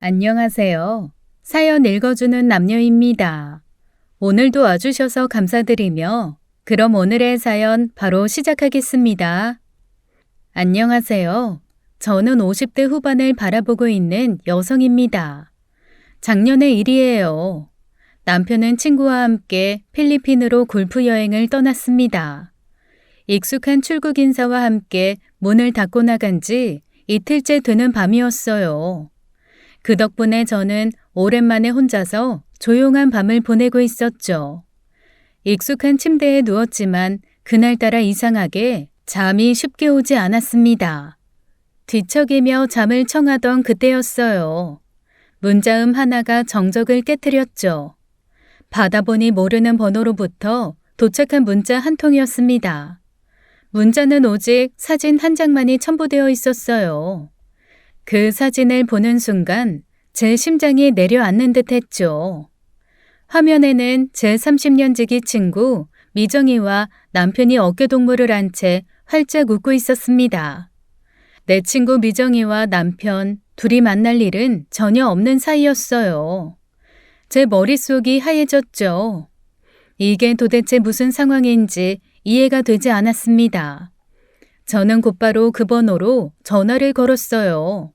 안녕하세요. 사연 읽어주는 남녀입니다. 오늘도 와주셔서 감사드리며 그럼 오늘의 사연 바로 시작하겠습니다. 안녕하세요. 저는 50대 후반을 바라보고 있는 여성입니다. 작년의 일이에요. 남편은 친구와 함께 필리핀으로 골프 여행을 떠났습니다. 익숙한 출국 인사와 함께 문을 닫고 나간 지 이틀째 되는 밤이었어요. 그 덕분에 저는 오랜만에 혼자서 조용한 밤을 보내고 있었죠. 익숙한 침대에 누웠지만 그날따라 이상하게 잠이 쉽게 오지 않았습니다. 뒤척이며 잠을 청하던 그때였어요. 문자음 하나가 정적을 깨트렸죠. 받아보니 모르는 번호로부터 도착한 문자 한 통이었습니다. 문자는 오직 사진 한 장만이 첨부되어 있었어요. 그 사진을 보는 순간 제 심장이 내려앉는 듯 했죠. 화면에는 제 30년 지기 친구 미정이와 남편이 어깨동무를 한 채 활짝 웃고 있었습니다. 내 친구 미정이와 남편 둘이 만날 일은 전혀 없는 사이였어요. 제 머릿속이 하얘졌죠. 이게 도대체 무슨 상황인지 이해가 되지 않았습니다. 저는 곧바로 그 번호로 전화를 걸었어요.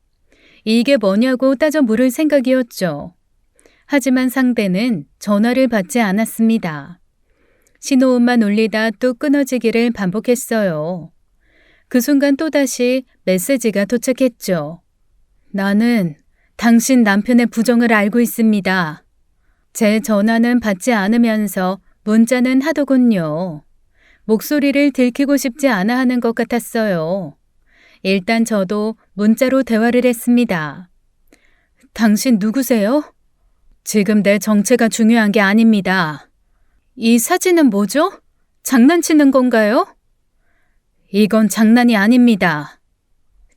이게 뭐냐고 따져 물을 생각이었죠. 하지만 상대는 전화를 받지 않았습니다. 신호음만 울리다 또 끊어지기를 반복했어요. 그 순간 또다시 메시지가 도착했죠. 나는 당신 남편의 부정을 알고 있습니다. 제 전화는 받지 않으면서 문자는 하더군요. 목소리를 들키고 싶지 않아 하는 것 같았어요. 일단 저도 문자로 대화를 했습니다. 당신 누구세요? 지금 내 정체가 중요한 게 아닙니다. 이 사진은 뭐죠? 장난치는 건가요? 이건 장난이 아닙니다.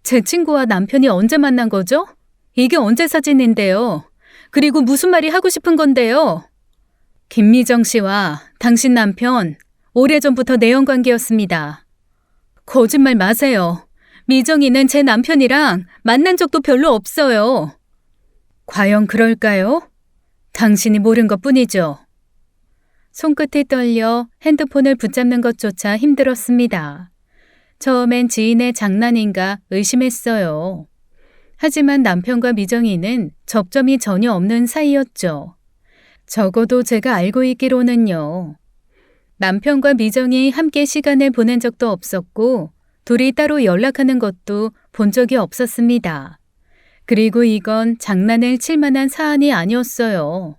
제 친구와 남편이 언제 만난 거죠? 이게 언제 사진인데요? 그리고 무슨 말이 하고 싶은 건데요? 김미정 씨와 당신 남편 오래전부터 내연관계였습니다. 거짓말 마세요. 미정이는 제 남편이랑 만난 적도 별로 없어요. 과연 그럴까요? 당신이 모른 것뿐이죠. 손끝이 떨려 핸드폰을 붙잡는 것조차 힘들었습니다. 처음엔 지인의 장난인가 의심했어요. 하지만 남편과 미정이는 접점이 전혀 없는 사이였죠. 적어도 제가 알고 있기로는요. 남편과 미정이 함께 시간을 보낸 적도 없었고 둘이 따로 연락하는 것도 본 적이 없었습니다. 그리고 이건 장난을 칠 만한 사안이 아니었어요.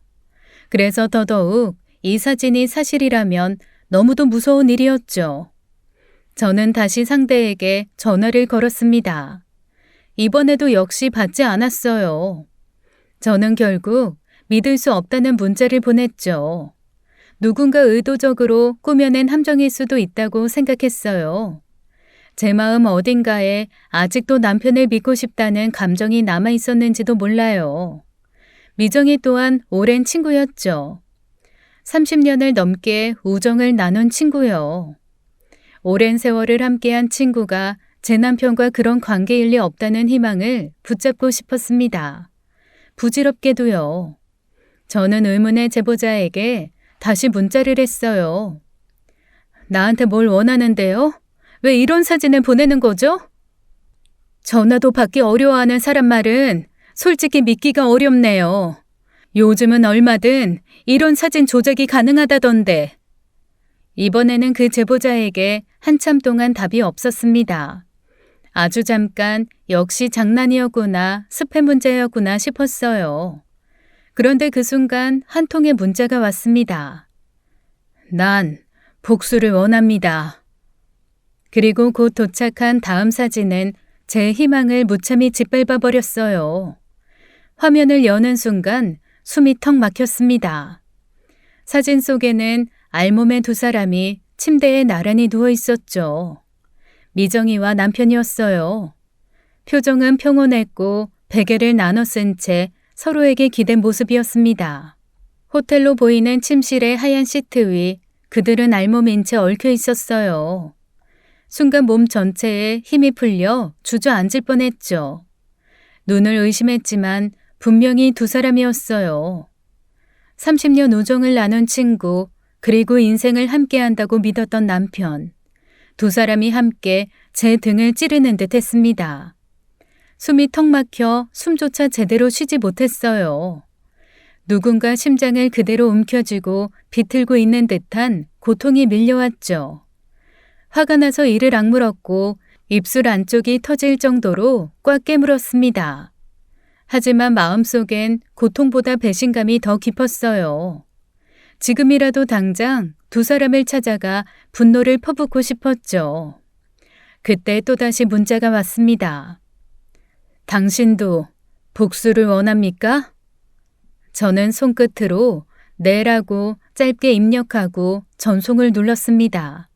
그래서 더더욱 이 사진이 사실이라면 너무도 무서운 일이었죠. 저는 다시 상대에게 전화를 걸었습니다. 이번에도 역시 받지 않았어요. 저는 결국 믿을 수 없다는 문자를 보냈죠. 누군가 의도적으로 꾸며낸 함정일 수도 있다고 생각했어요. 제 마음 어딘가에 아직도 남편을 믿고 싶다는 감정이 남아 있었는지도 몰라요. 미정이 또한 오랜 친구였죠. 30년을 넘게 우정을 나눈 친구요. 오랜 세월을 함께한 친구가 제 남편과 그런 관계일 리 없다는 희망을 붙잡고 싶었습니다. 부질없게도요. 저는 의문의 제보자에게 다시 문자를 했어요. 나한테 뭘 원하는데요? 왜 이런 사진을 보내는 거죠? 전화도 받기 어려워하는 사람 말은 솔직히 믿기가 어렵네요. 요즘은 얼마든 이런 사진 조작이 가능하다던데. 이번에는 그 제보자에게 한참 동안 답이 없었습니다. 아주 잠깐 역시 장난이었구나, 스팸 문자였구나 싶었어요. 그런데 그 순간 한 통의 문자가 왔습니다. 난 복수를 원합니다. 그리고 곧 도착한 다음 사진은 제 희망을 무참히 짓밟아 버렸어요. 화면을 여는 순간 숨이 턱 막혔습니다. 사진 속에는 알몸의 두 사람이 침대에 나란히 누워 있었죠. 미정이와 남편이었어요. 표정은 평온했고 베개를 나눠 쓴 채 서로에게 기댄 모습이었습니다. 호텔로 보이는 침실의 하얀 시트 위 그들은 알몸인 채 얽혀 있었어요. 순간 몸 전체에 힘이 풀려 주저앉을 뻔했죠. 눈을 의심했지만 분명히 두 사람이었어요. 30년 우정을 나눈 친구, 그리고 인생을 함께 한다고 믿었던 남편. 두 사람이 함께 제 등을 찌르는 듯 했습니다. 숨이 턱 막혀 숨조차 제대로 쉬지 못했어요. 누군가 심장을 그대로 움켜쥐고 비틀고 있는 듯한 고통이 밀려왔죠. 화가 나서 이를 악물었고 입술 안쪽이 터질 정도로 꽉 깨물었습니다. 하지만 마음속엔 고통보다 배신감이 더 깊었어요. 지금이라도 당장 두 사람을 찾아가 분노를 퍼붓고 싶었죠. 그때 또다시 문자가 왔습니다. 당신도 복수를 원합니까? 저는 손끝으로 네라고 짧게 입력하고 전송을 눌렀습니다.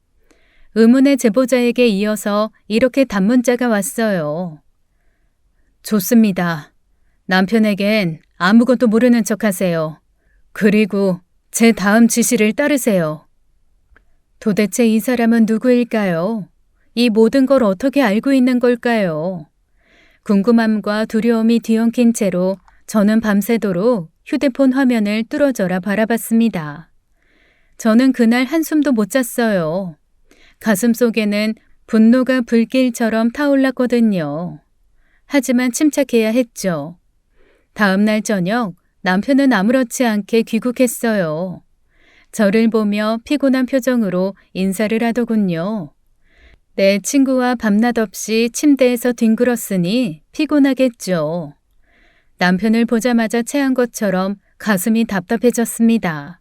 의문의 제보자에게 이어서 이렇게 단문자가 왔어요. 좋습니다. 남편에겐 아무것도 모르는 척하세요. 그리고 제 다음 지시를 따르세요. 도대체 이 사람은 누구일까요? 이 모든 걸 어떻게 알고 있는 걸까요? 궁금함과 두려움이 뒤엉킨 채로 저는 밤새도록 휴대폰 화면을 뚫어져라 바라봤습니다. 저는 그날 한숨도 못 잤어요. 가슴속에는 분노가 불길처럼 타올랐거든요. 하지만 침착해야 했죠. 다음 날 저녁 남편은 아무렇지 않게 귀국했어요. 저를 보며 피곤한 표정으로 인사를 하더군요. 내 친구와 밤낮 없이 침대에서 뒹굴었으니 피곤하겠죠. 남편을 보자마자 체한 것처럼 가슴이 답답해졌습니다.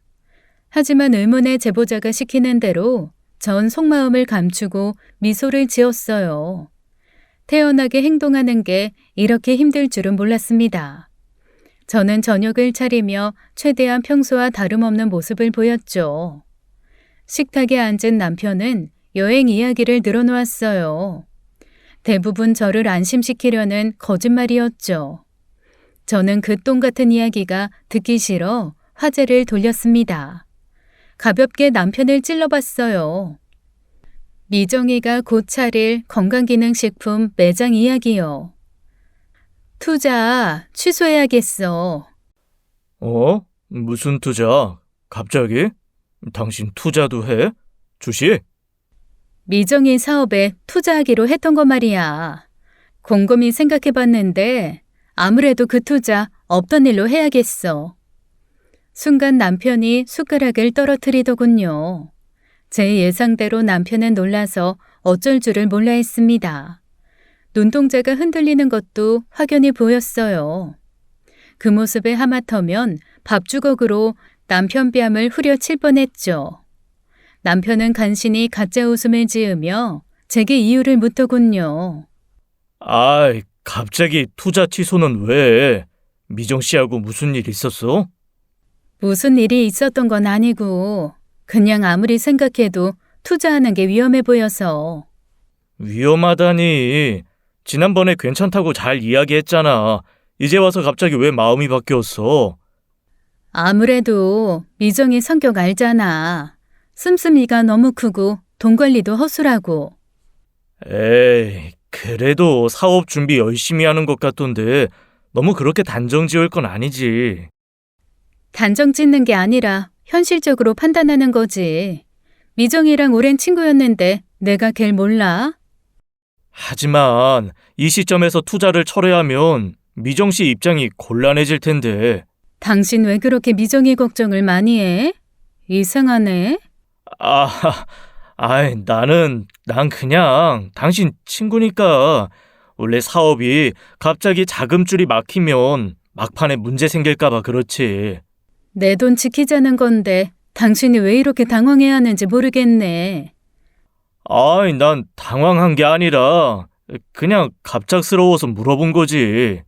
하지만 의문의 제보자가 시키는 대로 전 속마음을 감추고 미소를 지었어요. 태연하게 행동하는 게 이렇게 힘들 줄은 몰랐습니다. 저는 저녁을 차리며 최대한 평소와 다름없는 모습을 보였죠. 식탁에 앉은 남편은 여행 이야기를 늘어놓았어요. 대부분 저를 안심시키려는 거짓말이었죠. 저는 그 똥 같은 이야기가 듣기 싫어 화제를 돌렸습니다. 가볍게 남편을 찔러봤어요. 미정이가 곧 차릴 건강기능식품 매장 이야기요. 투자 취소해야겠어. 무슨 투자? 갑자기? 당신 투자도 해? 주식? 미정이 사업에 투자하기로 했던 거 말이야. 곰곰이 생각해봤는데 아무래도 그 투자 없던 일로 해야겠어. 순간 남편이 숟가락을 떨어뜨리더군요. 제 예상대로 남편은 놀라서 어쩔 줄을 몰라 했습니다. 눈동자가 흔들리는 것도 확연히 보였어요. 그 모습에 하마터면 밥주걱으로 남편 뺨을 후려칠 뻔했죠. 남편은 간신히 가짜 웃음을 지으며 제게 이유를 묻더군요. 갑자기 투자 취소는 왜? 미정 씨하고 무슨 일 있었어? 무슨 일이 있었던 건 아니고 그냥 아무리 생각해도 투자하는 게 위험해 보여서. 위험하다니. 지난번에 괜찮다고 잘 이야기했잖아. 이제 와서 갑자기 왜 마음이 바뀌었어? 아무래도 미정이 성격 알잖아. 씀씀이가 너무 크고 돈 관리도 허술하고. 에이, 그래도 사업 준비 열심히 하는 것 같던데 너무 그렇게 단정 지을 건 아니지. 단정 짓는 게 아니라 현실적으로 판단하는 거지. 미정이랑 오랜 친구였는데 내가 걔를 몰라? 하지만 이 시점에서 투자를 철회하면 미정 씨 입장이 곤란해질 텐데. 당신 왜 그렇게 미정이 걱정을 많이 해? 이상하네. 난 그냥 당신 친구니까. 원래 사업이 갑자기 자금줄이 막히면 막판에 문제 생길까봐 그렇지. 내 돈 지키자는 건데 당신이 왜 이렇게 당황해야 하는지 모르겠네. 난 당황한 게 아니라 그냥 갑작스러워서 물어본 거지.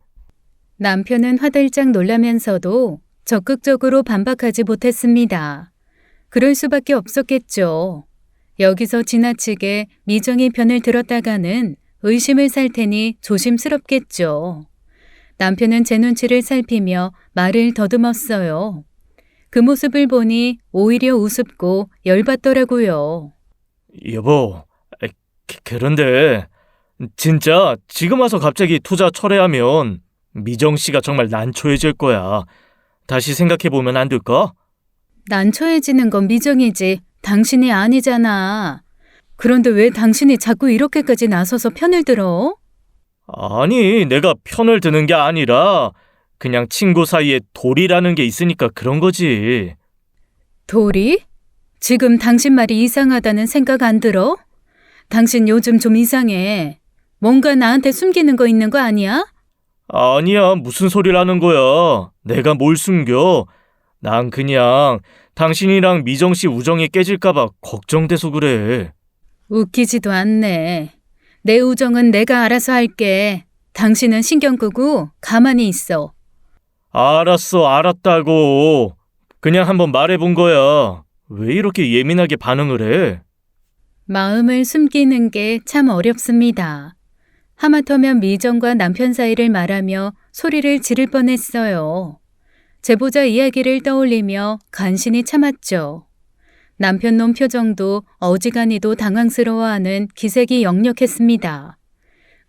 남편은 화들짝 놀라면서도 적극적으로 반박하지 못했습니다. 그럴 수밖에 없었겠죠. 여기서 지나치게 미정의 편을 들었다가는 의심을 살 테니 조심스럽겠죠. 남편은 제 눈치를 살피며 말을 더듬었어요. 그 모습을 보니 오히려 우습고 열받더라고요. 여보, 그런데 진짜 지금 와서 갑자기 투자 철회하면 미정 씨가 정말 난처해질 거야. 다시 생각해보면 안 될까? 난처해지는 건 미정이지 당신이 아니잖아. 그런데 왜 당신이 자꾸 이렇게까지 나서서 편을 들어? 아니, 내가 편을 드는 게 아니라 그냥 친구 사이에 돌이라는 게 있으니까 그런 거지. 도리? 지금 당신 말이 이상하다는 생각 안 들어? 당신 요즘 좀 이상해. 뭔가 나한테 숨기는 거 있는 거 아니야? 아니야, 무슨 소리를 하는 거야. 내가 뭘 숨겨. 난 그냥 당신이랑 미정 씨 우정이 깨질까봐 걱정돼서 그래. 웃기지도 않네. 내 우정은 내가 알아서 할게. 당신은 신경 끄고 가만히 있어. 알았어, 알았다고. 그냥 한번 말해본 거야. 왜 이렇게 예민하게 반응을 해? 마음을 숨기는 게 참 어렵습니다. 하마터면 미정과 남편 사이를 말하며 소리를 지를 뻔했어요. 제보자 이야기를 떠올리며 간신히 참았죠. 남편 놈 표정도 어지간히도 당황스러워하는 기색이 역력했습니다.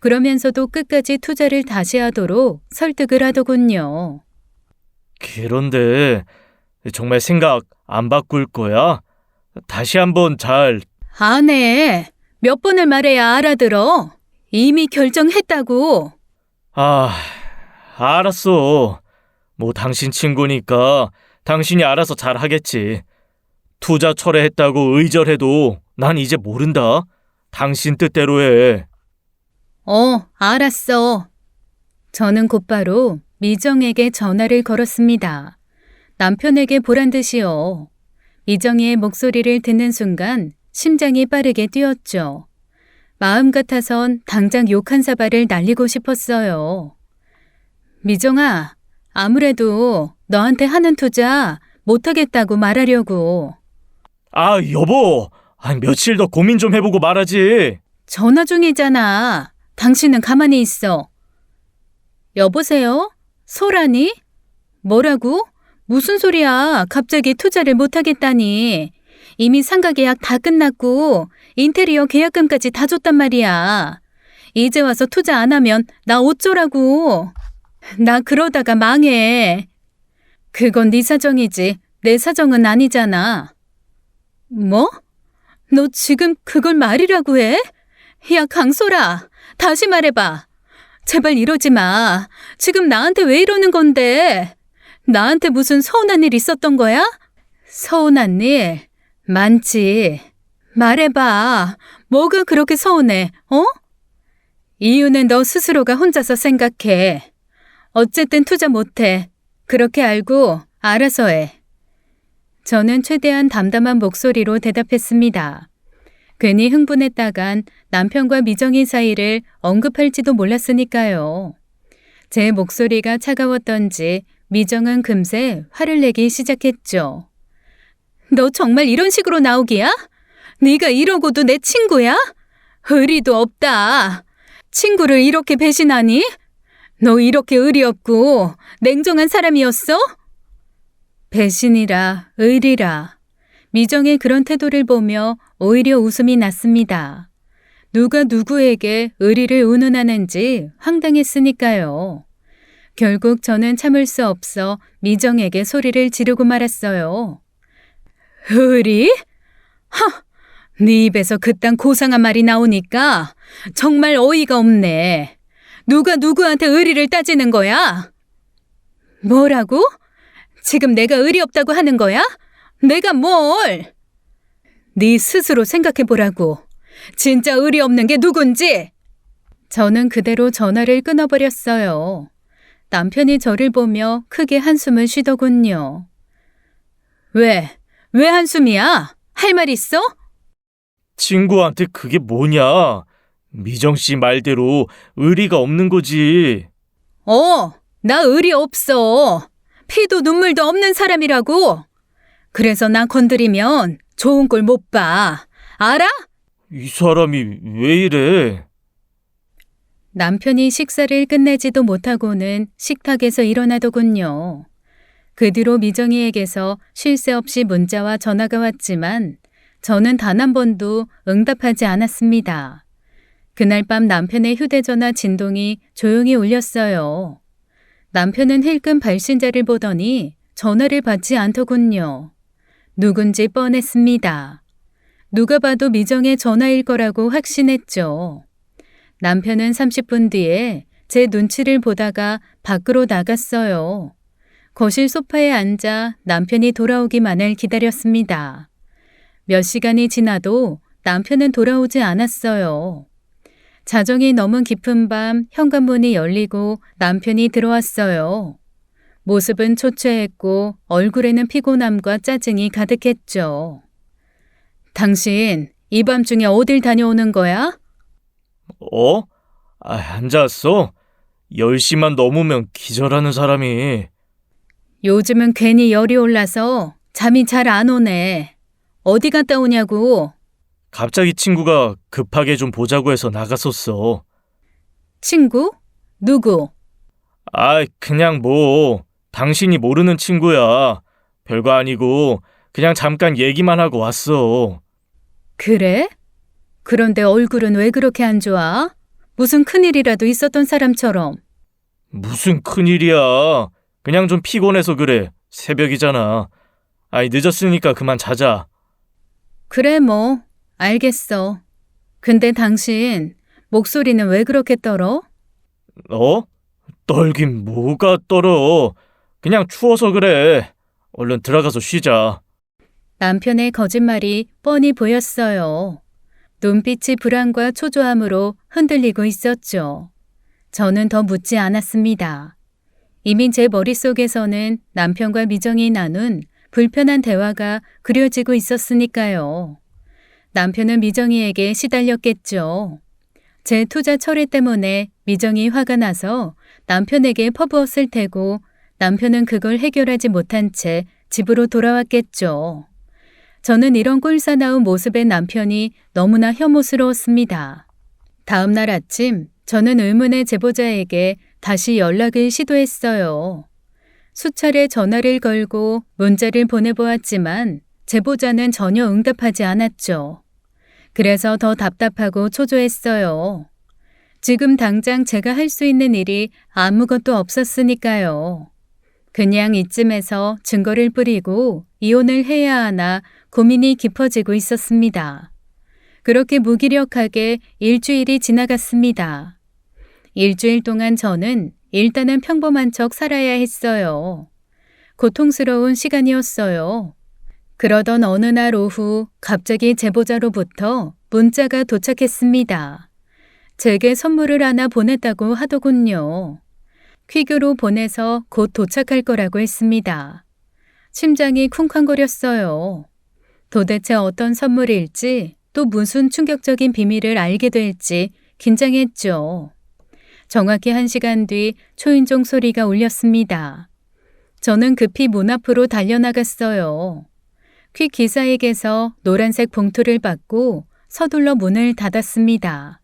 그러면서도 끝까지 투자를 다시 하도록 설득을 하더군요. 그런데 정말 생각 안 바꿀 거야? 다시 한번 잘... 안 해. 몇 번을 말해야 알아들어. 이미 결정했다고. 아, 알았어. 뭐 당신 친구니까 당신이 알아서 잘 하겠지. 투자 철회했다고 의절해도 난 이제 모른다. 당신 뜻대로 해. 알았어. 저는 곧바로 미정에게 전화를 걸었습니다. 남편에게 보란 듯이요. 미정이의 목소리를 듣는 순간 심장이 빠르게 뛰었죠. 마음 같아선 당장 욕 한 사발을 날리고 싶었어요. 미정아, 아무래도 너한테 하는 투자 못하겠다고 말하려고. 아, 여보. 며칠 더 고민 좀 해보고 말하지. 전화 중이잖아. 당신은 가만히 있어. 여보세요? 소라니? 뭐라고? 무슨 소리야? 갑자기 투자를 못하겠다니. 이미 상가 계약 다 끝났고 인테리어 계약금까지 다 줬단 말이야. 이제 와서 투자 안 하면 나 어쩌라고. 나 그러다가 망해. 그건 네 사정이지 내 사정은 아니잖아. 뭐? 너 지금 그걸 말이라고 해? 야, 강소라, 다시 말해봐. 제발 이러지 마. 지금 나한테 왜 이러는 건데? 나한테 무슨 서운한 일 있었던 거야? 서운한 일? 많지. 말해봐. 뭐가 그렇게 서운해, 어? 이유는 너 스스로가 혼자서 생각해. 어쨌든 투자 못해. 그렇게 알고 알아서 해. 저는 최대한 담담한 목소리로 대답했습니다. 괜히 흥분했다간 남편과 미정이 사이를 언급할지도 몰랐으니까요. 제 목소리가 차가웠던지 미정은 금세 화를 내기 시작했죠. 너 정말 이런 식으로 나오기야? 네가 이러고도 내 친구야? 의리도 없다. 친구를 이렇게 배신하니? 너 이렇게 의리 없고 냉정한 사람이었어? 배신이라 의리라. 미정의 그런 태도를 보며 오히려 웃음이 났습니다. 누가 누구에게 의리를 운운하는지 황당했으니까요. 결국 저는 참을 수 없어 미정에게 소리를 지르고 말았어요. 의리? 네 입에서 그딴 고상한 말이 나오니까 정말 어이가 없네. 누가 누구한테 의리를 따지는 거야? 뭐라고? 지금 내가 의리 없다고 하는 거야? 내가 뭘? 네 스스로 생각해보라고. 진짜 의리 없는 게 누군지? 저는 그대로 전화를 끊어버렸어요. 남편이 저를 보며 크게 한숨을 쉬더군요. 왜 한숨이야? 할 말 있어? 친구한테 그게 뭐냐? 미정 씨 말대로 의리가 없는 거지. 나 의리 없어. 피도 눈물도 없는 사람이라고. 그래서 나 건드리면 좋은 꼴 못 봐. 알아? 이 사람이 왜 이래? 남편이 식사를 끝내지도 못하고는 식탁에서 일어나더군요. 그 뒤로 미정이에게서 쉴 새 없이 문자와 전화가 왔지만 저는 단 한 번도 응답하지 않았습니다. 그날 밤 남편의 휴대전화 진동이 조용히 울렸어요. 남편은 힐끔 발신자를 보더니 전화를 받지 않더군요. 누군지 뻔했습니다. 누가 봐도 미정의 전화일 거라고 확신했죠. 남편은 30분 뒤에 제 눈치를 보다가 밖으로 나갔어요. 거실 소파에 앉아 남편이 돌아오기만을 기다렸습니다. 몇 시간이 지나도 남편은 돌아오지 않았어요. 자정이 넘은 깊은 밤 현관문이 열리고 남편이 들어왔어요. 모습은 초췌했고 얼굴에는 피곤함과 짜증이 가득했죠. 당신 이 밤중에 어딜 다녀오는 거야? 어? 앉았어? 10시만 넘으면 기절하는 사람이. 요즘은 괜히 열이 올라서 잠이 잘 안 오네. 어디 갔다 오냐고. 갑자기 친구가 급하게 좀 보자고 해서 나갔었어. 친구? 누구? 그냥 당신이 모르는 친구야. 별거 아니고 그냥 잠깐 얘기만 하고 왔어. 그래? 그런데 얼굴은 왜 그렇게 안 좋아? 무슨 큰일이라도 있었던 사람처럼. 무슨 큰일이야. 그냥 좀 피곤해서 그래. 새벽이잖아. 늦었으니까 그만 자자. 그래 뭐, 알겠어. 근데 당신 목소리는 왜 그렇게 떨어? 떨긴 뭐가 떨어. 그냥 추워서 그래. 얼른 들어가서 쉬자. 남편의 거짓말이 뻔히 보였어요. 눈빛이 불안과 초조함으로 흔들리고 있었죠. 저는 더 묻지 않았습니다. 이미 제 머릿속에서는 남편과 미정이 나눈 불편한 대화가 그려지고 있었으니까요. 남편은 미정이에게 시달렸겠죠. 제 투자 철회 때문에 미정이 화가 나서 남편에게 퍼부었을 테고 남편은 그걸 해결하지 못한 채 집으로 돌아왔겠죠. 저는 이런 꼴사나운 모습의 남편이 너무나 혐오스러웠습니다. 다음 날 아침 저는 의문의 제보자에게 다시 연락을 시도했어요. 수차례 전화를 걸고 문자를 보내보았지만 제보자는 전혀 응답하지 않았죠. 그래서 더 답답하고 초조했어요. 지금 당장 제가 할 수 있는 일이 아무것도 없었으니까요. 그냥 이쯤에서 증거를 뿌리고 이혼을 해야 하나 고민이 깊어지고 있었습니다. 그렇게 무기력하게 일주일이 지나갔습니다. 일주일 동안 저는 일단은 평범한 척 살아야 했어요. 고통스러운 시간이었어요. 그러던 어느 날 오후 갑자기 제보자로부터 문자가 도착했습니다. 제게 선물을 하나 보냈다고 하더군요. 퀵으로 보내서 곧 도착할 거라고 했습니다. 심장이 쿵쾅거렸어요. 도대체 어떤 선물일지 또 무슨 충격적인 비밀을 알게 될지 긴장했죠. 정확히 1시간 뒤 초인종 소리가 울렸습니다. 저는 급히 문 앞으로 달려나갔어요. 퀵 기사에게서 노란색 봉투를 받고 서둘러 문을 닫았습니다.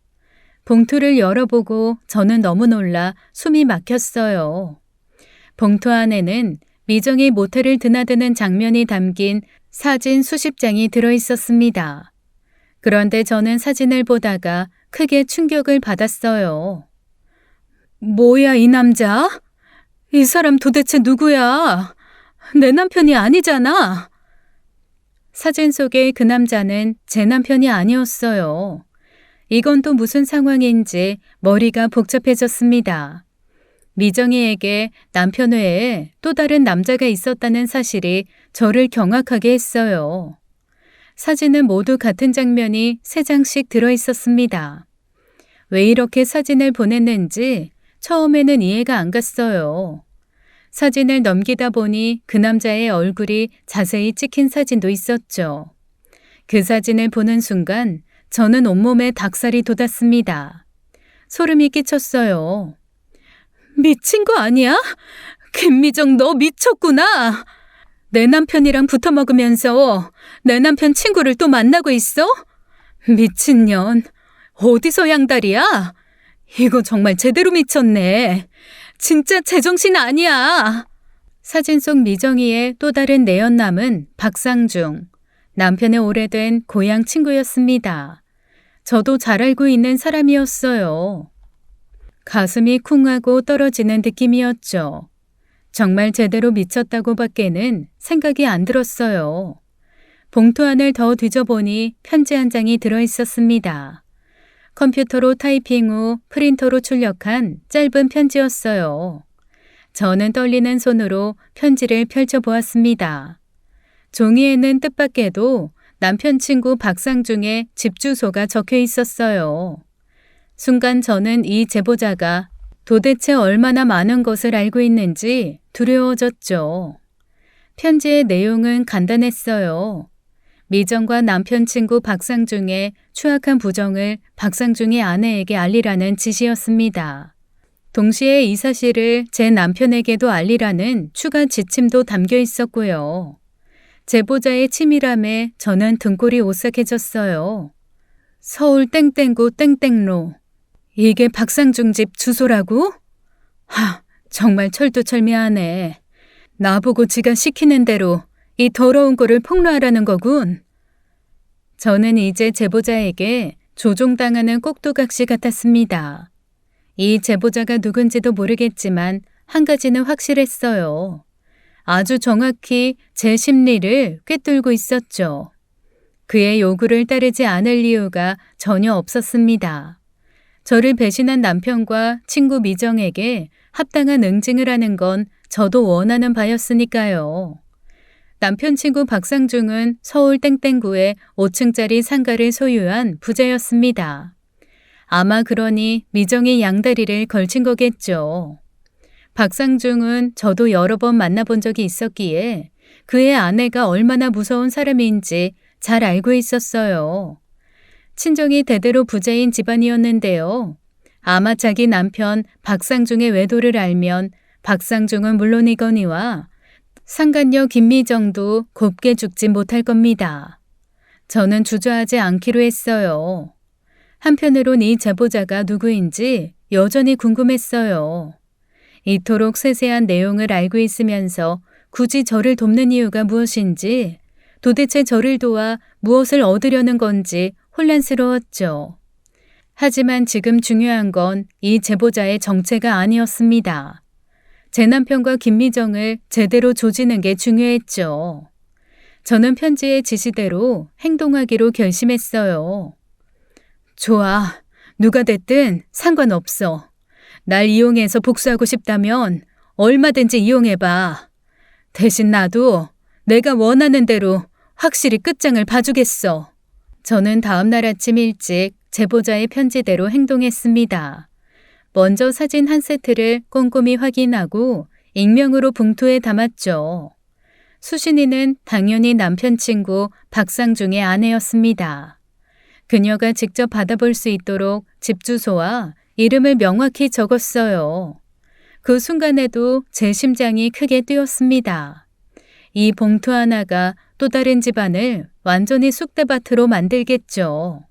봉투를 열어보고 저는 너무 놀라 숨이 막혔어요. 봉투 안에는 미정이 모텔을 드나드는 장면이 담긴 사진 수십 장이 들어있었습니다. 그런데 저는 사진을 보다가 크게 충격을 받았어요. 뭐야, 이 남자? 이 사람 도대체 누구야? 내 남편이 아니잖아. 사진 속의 그 남자는 제 남편이 아니었어요. 이건 또 무슨 상황인지 머리가 복잡해졌습니다. 미정이에게 남편 외에 또 다른 남자가 있었다는 사실이 저를 경악하게 했어요. 사진은 모두 같은 장면이 3장씩 들어있었습니다. 왜 이렇게 사진을 보냈는지 처음에는 이해가 안 갔어요. 사진을 넘기다 보니 그 남자의 얼굴이 자세히 찍힌 사진도 있었죠. 그 사진을 보는 순간 저는 온몸에 닭살이 돋았습니다. 소름이 끼쳤어요. 미친 거 아니야? 김미정, 너 미쳤구나. 내 남편이랑 붙어먹으면서 내 남편 친구를 또 만나고 있어? 미친년, 어디서 양다리야? 이거 정말 제대로 미쳤네. 진짜 제정신 아니야. 사진 속 미정이의 또 다른 내연남은 박상중, 남편의 오래된 고향 친구였습니다. 저도 잘 알고 있는 사람이었어요. 가슴이 쿵하고 떨어지는 느낌이었죠. 정말 제대로 미쳤다고 밖에는 생각이 안 들었어요. 봉투 안을 더 뒤져보니 편지 한 장이 들어있었습니다. 컴퓨터로 타이핑 후 프린터로 출력한 짧은 편지였어요. 저는 떨리는 손으로 편지를 펼쳐보았습니다. 종이에는 뜻밖에도 남편 친구 박상중의 집 주소가 적혀 있었어요. 순간 저는 이 제보자가 도대체 얼마나 많은 것을 알고 있는지 두려워졌죠. 편지의 내용은 간단했어요. 미정과 남편 친구 박상중의 추악한 부정을 박상중의 아내에게 알리라는 지시였습니다. 동시에 이 사실을 제 남편에게도 알리라는 추가 지침도 담겨 있었고요. 제보자의 치밀함에 저는 등골이 오싹해졌어요. 서울 땡땡구 땡땡로. 이게 박상중 집 주소라고? 정말 철두철미하네. 나보고 지가 시키는 대로 이 더러운 꼴을 폭로하라는 거군. 저는 이제 제보자에게 조종당하는 꼭두각시 같았습니다. 이 제보자가 누군지도 모르겠지만 한 가지는 확실했어요. 아주 정확히 제 심리를 꿰뚫고 있었죠. 그의 요구를 따르지 않을 이유가 전혀 없었습니다. 저를 배신한 남편과 친구 미정에게 합당한 응징을 하는 건 저도 원하는 바였으니까요. 남편 친구 박상중은 서울 땡땡구에 5층짜리 상가를 소유한 부자였습니다. 아마 그러니 미정이 양다리를 걸친 거겠죠. 박상중은 저도 여러 번 만나본 적이 있었기에 그의 아내가 얼마나 무서운 사람인지 잘 알고 있었어요. 친정이 대대로 부자인 집안이었는데요. 아마 자기 남편 박상중의 외도를 알면 박상중은 물론이거니와 상간녀 김미정도 곱게 죽지 못할 겁니다. 저는 주저하지 않기로 했어요. 한편으론 이 제보자가 누구인지 여전히 궁금했어요. 이토록 세세한 내용을 알고 있으면서 굳이 저를 돕는 이유가 무엇인지, 도대체 저를 도와 무엇을 얻으려는 건지 혼란스러웠죠. 하지만 지금 중요한 건 이 제보자의 정체가 아니었습니다. 제 남편과 김미정을 제대로 조지는 게 중요했죠. 저는 편지의 지시대로 행동하기로 결심했어요. 좋아. 누가 됐든 상관없어. 날 이용해서 복수하고 싶다면 얼마든지 이용해봐. 대신 나도 내가 원하는 대로 확실히 끝장을 봐주겠어. 저는 다음 날 아침 일찍 제보자의 편지대로 행동했습니다. 먼저 사진 한 세트를 꼼꼼히 확인하고 익명으로 봉투에 담았죠. 수신이는 당연히 남편 친구 박상중의 아내였습니다. 그녀가 직접 받아볼 수 있도록 집 주소와 이름을 명확히 적었어요. 그 순간에도 제 심장이 크게 뛰었습니다. 이 봉투 하나가 또 다른 집안을 완전히 쑥대밭으로 만들겠죠.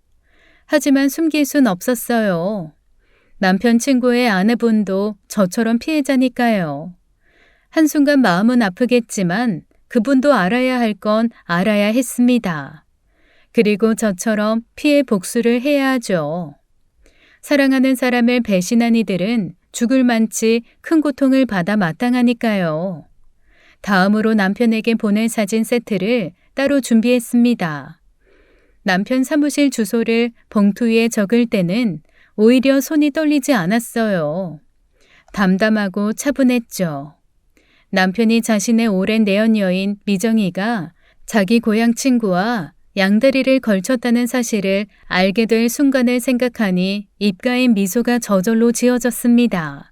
하지만 숨길 순 없었어요. 남편 친구의 아내분도 저처럼 피해자니까요. 한순간 마음은 아프겠지만 그분도 알아야 할 건 알아야 했습니다. 그리고 저처럼 피해 복수를 해야 하죠. 사랑하는 사람을 배신한 이들은 죽을 만치 큰 고통을 받아 마땅하니까요. 다음으로 남편에게 보낼 사진 세트를 따로 준비했습니다. 남편 사무실 주소를 봉투 위에 적을 때는 오히려 손이 떨리지 않았어요. 담담하고 차분했죠. 남편이 자신의 오랜 내연녀인 미정이가 자기 고향 친구와 양다리를 걸쳤다는 사실을 알게 될 순간을 생각하니 입가엔 미소가 저절로 지어졌습니다.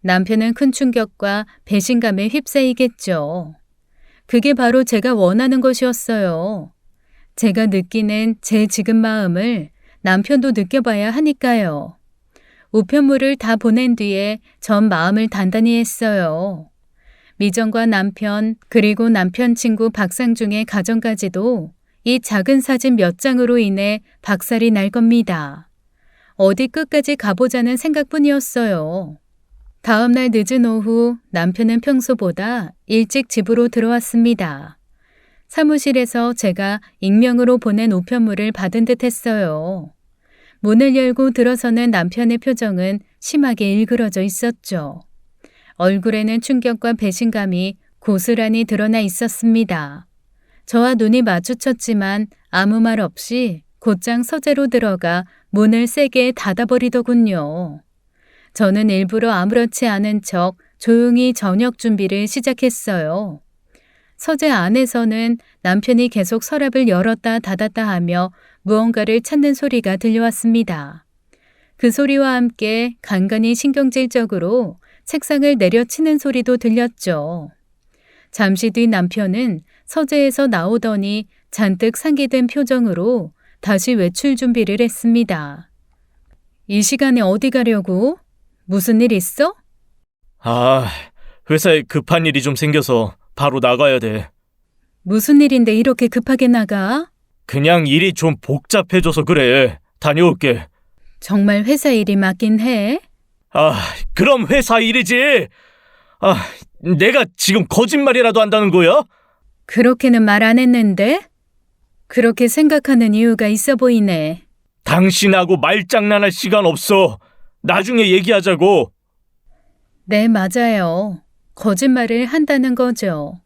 남편은 큰 충격과 배신감에 휩싸이겠죠. 그게 바로 제가 원하는 것이었어요. 제가 느끼는 제 지금 마음을 남편도 느껴봐야 하니까요. 우편물을 다 보낸 뒤에 전 마음을 단단히 했어요. 미정과 남편 그리고 남편 친구 박상중의 가정까지도 이 작은 사진 몇 장으로 인해 박살이 날 겁니다. 어디 끝까지 가보자는 생각뿐이었어요. 다음 날 늦은 오후 남편은 평소보다 일찍 집으로 들어왔습니다. 사무실에서 제가 익명으로 보낸 우편물을 받은 듯 했어요. 문을 열고 들어서는 남편의 표정은 심하게 일그러져 있었죠. 얼굴에는 충격과 배신감이 고스란히 드러나 있었습니다. 저와 눈이 마주쳤지만 아무 말 없이 곧장 서재로 들어가 문을 세게 닫아버리더군요. 저는 일부러 아무렇지 않은 척 조용히 저녁 준비를 시작했어요. 서재 안에서는 남편이 계속 서랍을 열었다 닫았다 하며 무언가를 찾는 소리가 들려왔습니다. 그 소리와 함께 간간히 신경질적으로 책상을 내려치는 소리도 들렸죠. 잠시 뒤 남편은 서재에서 나오더니 잔뜩 상기된 표정으로 다시 외출 준비를 했습니다. 이 시간에 어디 가려고? 무슨 일 있어? 회사에 급한 일이 좀 생겨서 바로 나가야 돼. 무슨 일인데 이렇게 급하게 나가? 그냥 일이 좀 복잡해져서 그래. 다녀올게. 정말 회사 일이 맞긴 해? 그럼 회사 일이지. 내가 지금 거짓말이라도 한다는 거야? 그렇게는 말 안 했는데? 그렇게 생각하는 이유가 있어 보이네. 당신하고 말장난할 시간 없어. 나중에 얘기하자고. 네, 맞아요. 거짓말을 한다는 거죠.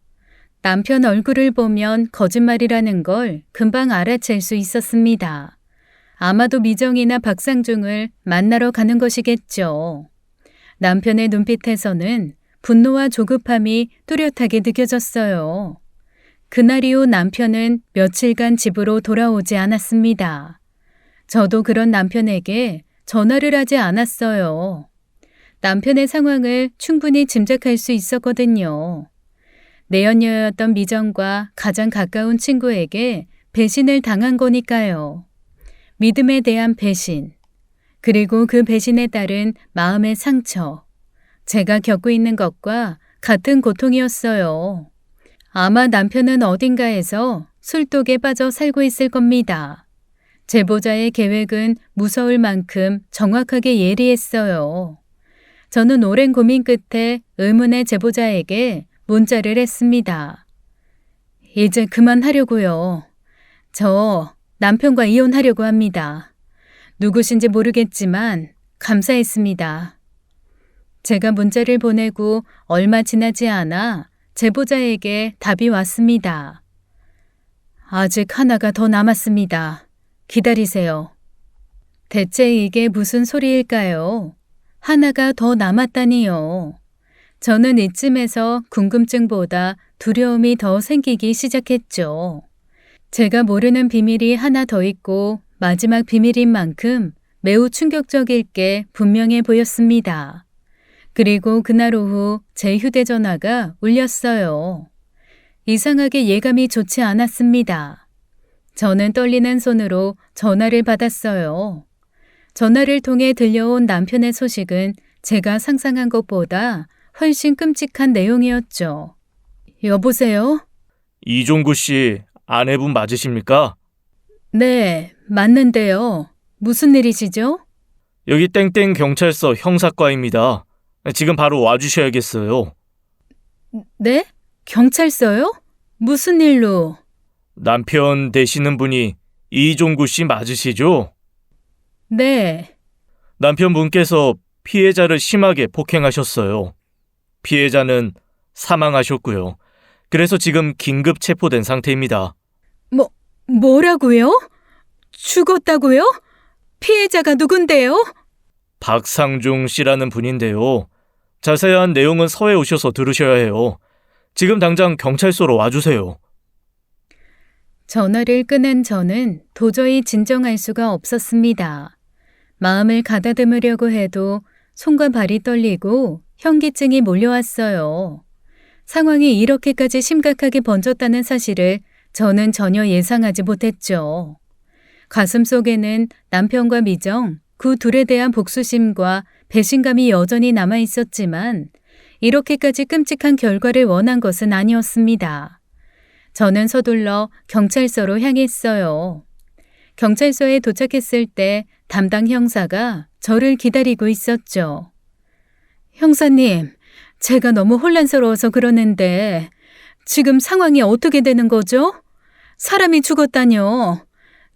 남편 얼굴을 보면 거짓말이라는 걸 금방 알아챌 수 있었습니다. 아마도 미정이나 박상중을 만나러 가는 것이겠죠. 남편의 눈빛에서는 분노와 조급함이 뚜렷하게 느껴졌어요. 그날 이후 남편은 며칠간 집으로 돌아오지 않았습니다. 저도 그런 남편에게 전화를 하지 않았어요. 남편의 상황을 충분히 짐작할 수 있었거든요. 내연녀였던 미정과 가장 가까운 친구에게 배신을 당한 거니까요. 믿음에 대한 배신, 그리고 그 배신에 따른 마음의 상처, 제가 겪고 있는 것과 같은 고통이었어요. 아마 남편은 어딘가에서 술독에 빠져 살고 있을 겁니다. 제보자의 계획은 무서울 만큼 정확하게 예리했어요. 저는 오랜 고민 끝에 의문의 제보자에게 문자를 했습니다. 이제 그만하려고요. 저 남편과 이혼하려고 합니다. 누구신지 모르겠지만 감사했습니다. 제가 문자를 보내고 얼마 지나지 않아 제보자에게 답이 왔습니다. 아직 하나가 더 남았습니다. 기다리세요. 대체 이게 무슨 소리일까요? 하나가 더 남았다니요. 저는 이쯤에서 궁금증보다 두려움이 더 생기기 시작했죠. 제가 모르는 비밀이 하나 더 있고 마지막 비밀인 만큼 매우 충격적일 게 분명해 보였습니다. 그리고 그날 오후 제 휴대전화가 울렸어요. 이상하게 예감이 좋지 않았습니다. 저는 떨리는 손으로 전화를 받았어요. 전화를 통해 들려온 남편의 소식은 제가 상상한 것보다 훨씬 끔찍한 내용이었죠. 여보세요? 이종구 씨 아내분 맞으십니까? 네, 맞는데요. 무슨 일이시죠? 여기 땡땡 경찰서 형사과입니다. 지금 바로 와주셔야겠어요. 네? 경찰서요? 무슨 일로? 남편 되시는 분이 이종구 씨 맞으시죠? 네. 남편분께서 피해자를 심하게 폭행하셨어요. 피해자는 사망하셨고요. 그래서 지금 긴급 체포된 상태입니다. 뭐라고요? 죽었다고요? 피해자가 누군데요? 박상중 씨라는 분인데요. 자세한 내용은 서해 오셔서 들으셔야 해요. 지금 당장 경찰서로 와주세요. 전화를 끊은 저는 도저히 진정할 수가 없었습니다. 마음을 가다듬으려고 해도 손과 발이 떨리고 현기증이 몰려왔어요. 상황이 이렇게까지 심각하게 번졌다는 사실을 저는 전혀 예상하지 못했죠. 가슴 속에는 남편과 미정, 그 둘에 대한 복수심과 배신감이 여전히 남아 있었지만 이렇게까지 끔찍한 결과를 원한 것은 아니었습니다. 저는 서둘러 경찰서로 향했어요. 경찰서에 도착했을 때 담당 형사가 저를 기다리고 있었죠. 형사님, 제가 너무 혼란스러워서 그러는데 지금 상황이 어떻게 되는 거죠? 사람이 죽었다뇨.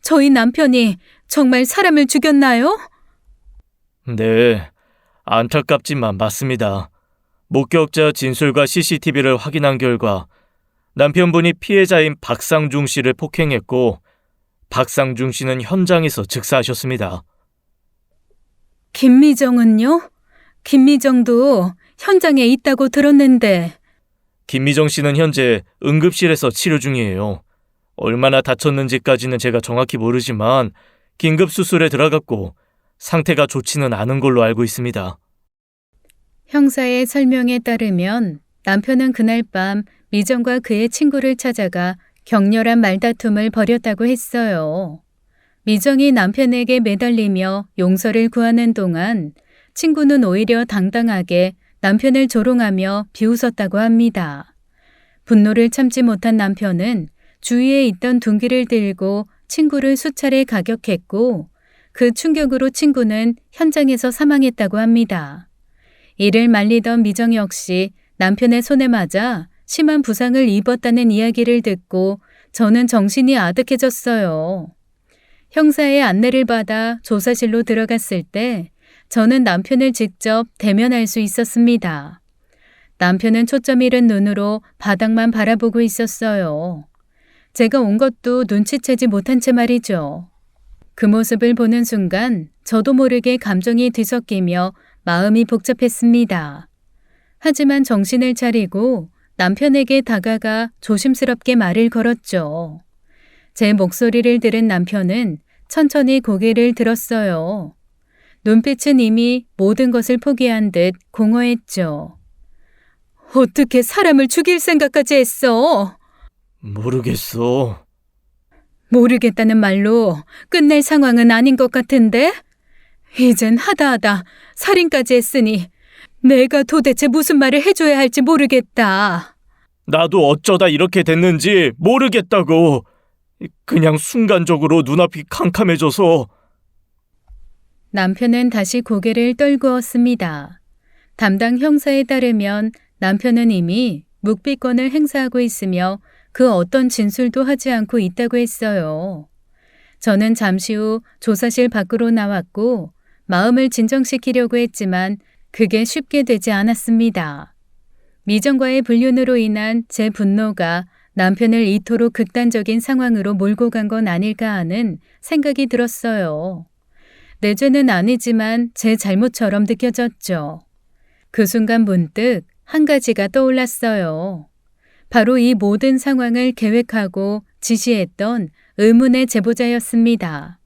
저희 남편이 정말 사람을 죽였나요? 네, 안타깝지만 맞습니다. 목격자 진술과 CCTV를 확인한 결과 남편분이 피해자인 박상중 씨를 폭행했고 박상중 씨는 현장에서 즉사하셨습니다. 김미정은요? 김미정도 현장에 있다고 들었는데. 김미정 씨는 현재 응급실에서 치료 중이에요. 얼마나 다쳤는지까지는 제가 정확히 모르지만 긴급 수술에 들어갔고 상태가 좋지는 않은 걸로 알고 있습니다. 형사의 설명에 따르면 남편은 그날 밤 미정과 그의 친구를 찾아가 격렬한 말다툼을 벌였다고 했어요. 미정이 남편에게 매달리며 용서를 구하는 동안 친구는 오히려 당당하게 남편을 조롱하며 비웃었다고 합니다. 분노를 참지 못한 남편은 주위에 있던 둔기를 들고 친구를 수차례 가격했고 그 충격으로 친구는 현장에서 사망했다고 합니다. 이를 말리던 미정 역시 남편의 손에 맞아 심한 부상을 입었다는 이야기를 듣고 저는 정신이 아득해졌어요. 형사의 안내를 받아 조사실로 들어갔을 때 저는 남편을 직접 대면할 수 있었습니다. 남편은 초점 잃은 눈으로 바닥만 바라보고 있었어요. 제가 온 것도 눈치채지 못한 채 말이죠. 그 모습을 보는 순간 저도 모르게 감정이 뒤섞이며 마음이 복잡했습니다. 하지만 정신을 차리고 남편에게 다가가 조심스럽게 말을 걸었죠. 제 목소리를 들은 남편은 천천히 고개를 들었어요. 눈빛은 이미 모든 것을 포기한 듯 공허했죠. 어떻게 사람을 죽일 생각까지 했어? 모르겠어. 모르겠다는 말로 끝낼 상황은 아닌 것 같은데? 이젠 하다하다 살인까지 했으니 내가 도대체 무슨 말을 해줘야 할지 모르겠다. 나도 어쩌다 이렇게 됐는지 모르겠다고. 그냥 순간적으로 눈앞이 캄캄해져서. 남편은 다시 고개를 떨구었습니다. 담당 형사에 따르면 남편은 이미 묵비권을 행사하고 있으며 그 어떤 진술도 하지 않고 있다고 했어요. 저는 잠시 후 조사실 밖으로 나왔고 마음을 진정시키려고 했지만 그게 쉽게 되지 않았습니다. 미정과의 불륜으로 인한 제 분노가 남편을 이토록 극단적인 상황으로 몰고 간 건 아닐까 하는 생각이 들었어요. 내 죄는 아니지만 제 잘못처럼 느껴졌죠. 그 순간 문득 한 가지가 떠올랐어요. 바로 이 모든 상황을 계획하고 지시했던 의문의 제보자였습니다.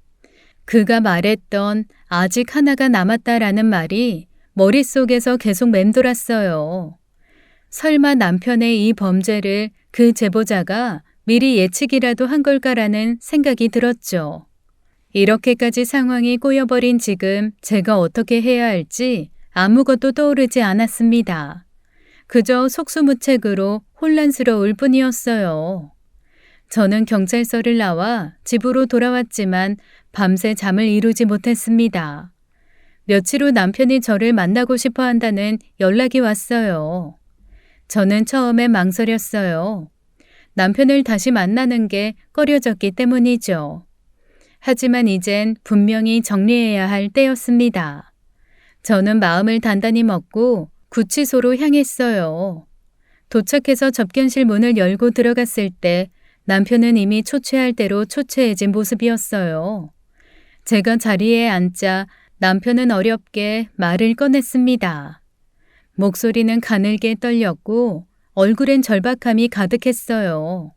그가 말했던 아직 하나가 남았다라는 말이 머릿속에서 계속 맴돌았어요. 설마 남편의 이 범죄를 그 제보자가 미리 예측이라도 한 걸까라는 생각이 들었죠. 이렇게까지 상황이 꼬여버린 지금 제가 어떻게 해야 할지 아무것도 떠오르지 않았습니다. 그저 속수무책으로 혼란스러울 뿐이었어요. 저는 경찰서를 나와 집으로 돌아왔지만 밤새 잠을 이루지 못했습니다. 며칠 후 남편이 저를 만나고 싶어 한다는 연락이 왔어요. 저는 처음에 망설였어요. 남편을 다시 만나는 게 꺼려졌기 때문이죠. 하지만 이젠 분명히 정리해야 할 때였습니다. 저는 마음을 단단히 먹고 구치소로 향했어요. 도착해서 접견실 문을 열고 들어갔을 때 남편은 이미 초췌할 대로 초췌해진 모습이었어요. 제가 자리에 앉자 남편은 어렵게 말을 꺼냈습니다. 목소리는 가늘게 떨렸고 얼굴엔 절박함이 가득했어요.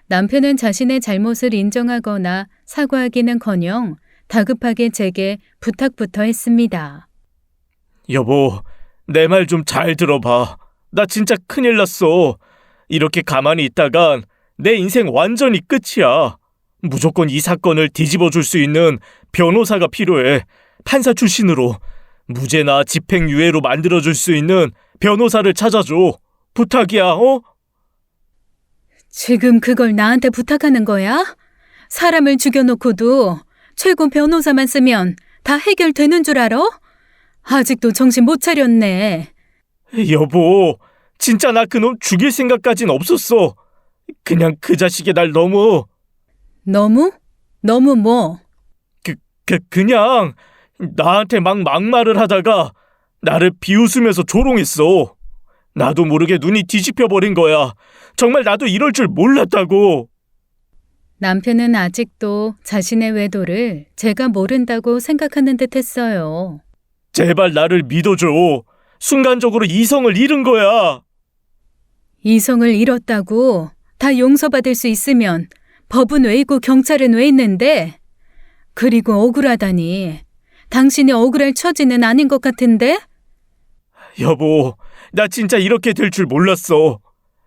남편은 자신의 잘못을 인정하거나 사과하기는커녕 다급하게 제게 부탁부터 했습니다. 여보, 내 말 좀 잘 들어봐. 나 진짜 큰일 났어. 이렇게 가만히 있다간 내 인생 완전히 끝이야. 무조건 이 사건을 뒤집어 줄 수 있는 변호사가 필요해. 판사 출신으로 무죄나 집행유예로 만들어줄 수 있는 변호사를 찾아줘. 부탁이야, 어? 지금 그걸 나한테 부탁하는 거야? 사람을 죽여놓고도 최고 변호사만 쓰면 다 해결되는 줄 알아? 아직도 정신 못 차렸네. 여보, 진짜 나 그놈 죽일 생각까진 없었어. 그냥 그 자식이 날 너무... 너무? 너무 뭐? 그냥 나한테 막 막말을 하다가 나를 비웃으면서 조롱했어. 나도 모르게 눈이 뒤집혀 버린 거야. 정말 나도 이럴 줄 몰랐다고. 남편은 아직도 자신의 외도를 제가 모른다고 생각하는 듯 했어요. 제발 나를 믿어줘. 순간적으로 이성을 잃은 거야. 이성을 잃었다고 다 용서받을 수 있으면 법은 왜 있고 경찰은 왜 있는데? 그리고 억울하다니. 당신이 억울할 처지는 아닌 것 같은데? 여보, 나 진짜 이렇게 될 줄 몰랐어.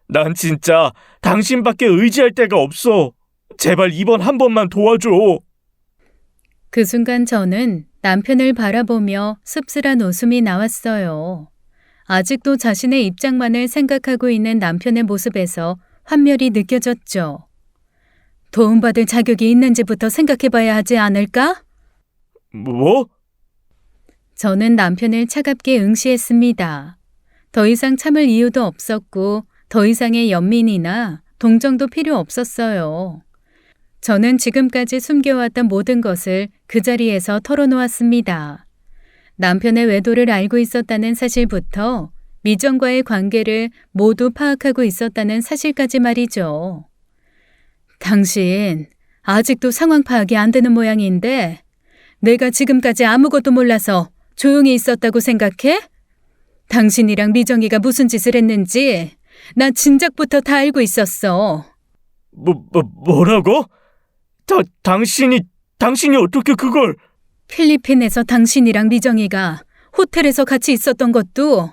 난 진짜 당신밖에 의지할 데가 없어. 제발 이번 한 번만 도와줘. 그 순간 저는 남편을 바라보며 씁쓸한 웃음이 나왔어요. 아직도 자신의 입장만을 생각하고 있는 남편의 모습에서 환멸이 느껴졌죠. 도움받을 자격이 있는지부터 생각해봐야 하지 않을까? 뭐? 저는 남편을 차갑게 응시했습니다. 더 이상 참을 이유도 없었고 더 이상의 연민이나 동정도 필요 없었어요. 저는 지금까지 숨겨왔던 모든 것을 그 자리에서 털어놓았습니다. 남편의 외도를 알고 있었다는 사실부터 미정과의 관계를 모두 파악하고 있었다는 사실까지 말이죠. 당신 아직도 상황 파악이 안 되는 모양인데 내가 지금까지 아무것도 몰라서 조용히 있었다고 생각해? 당신이랑 미정이가 무슨 짓을 했는지 나 진작부터 다 알고 있었어. 뭐라고? 당신이 어떻게 그걸? 필리핀에서 당신이랑 미정이가 호텔에서 같이 있었던 것도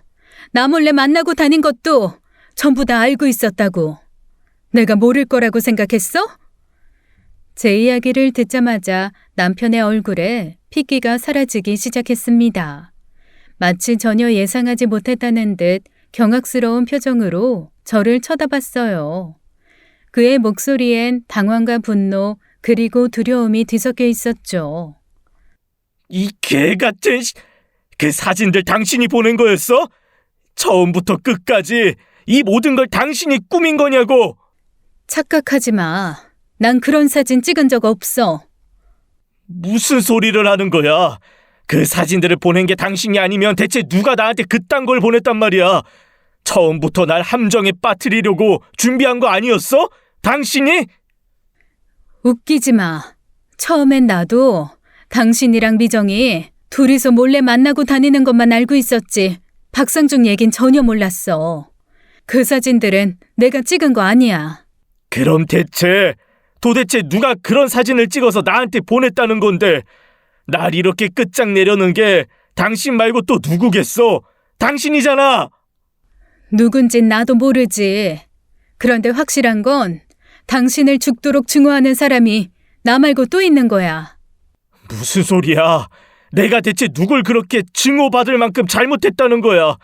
나 몰래 만나고 다닌 것도 전부 다 알고 있었다고. 내가 모를 거라고 생각했어? 제 이야기를 듣자마자 남편의 얼굴에 핏기가 사라지기 시작했습니다. 마치 전혀 예상하지 못했다는 듯 경악스러운 표정으로 저를 쳐다봤어요. 그의 목소리엔 당황과 분노 그리고 두려움이 뒤섞여 있었죠. 이 개같은 그 사진들 당신이 보낸 거였어? 처음부터 끝까지 이 모든 걸 당신이 꾸민 거냐고. 착각하지 마. 난 그런 사진 찍은 적 없어. 무슨 소리를 하는 거야? 그 사진들을 보낸 게 당신이 아니면 대체 누가 나한테 그딴 걸 보냈단 말이야? 처음부터 날 함정에 빠뜨리려고 준비한 거 아니었어? 당신이? 웃기지 마. 처음엔 나도 당신이랑 미정이 둘이서 몰래 만나고 다니는 것만 알고 있었지. 박상중 얘긴 전혀 몰랐어. 그 사진들은 내가 찍은 거 아니야. 그럼 도대체 누가 그런 사진을 찍어서 나한테 보냈다는 건데 날 이렇게 끝장내려는 게 당신 말고 또 누구겠어? 당신이잖아. 누군진 나도 모르지. 그런데 확실한 건 당신을 죽도록 증오하는 사람이 나 말고 또 있는 거야. 무슨 소리야? 내가 대체 누굴 그렇게 증오받을 만큼 잘못했다는 거야?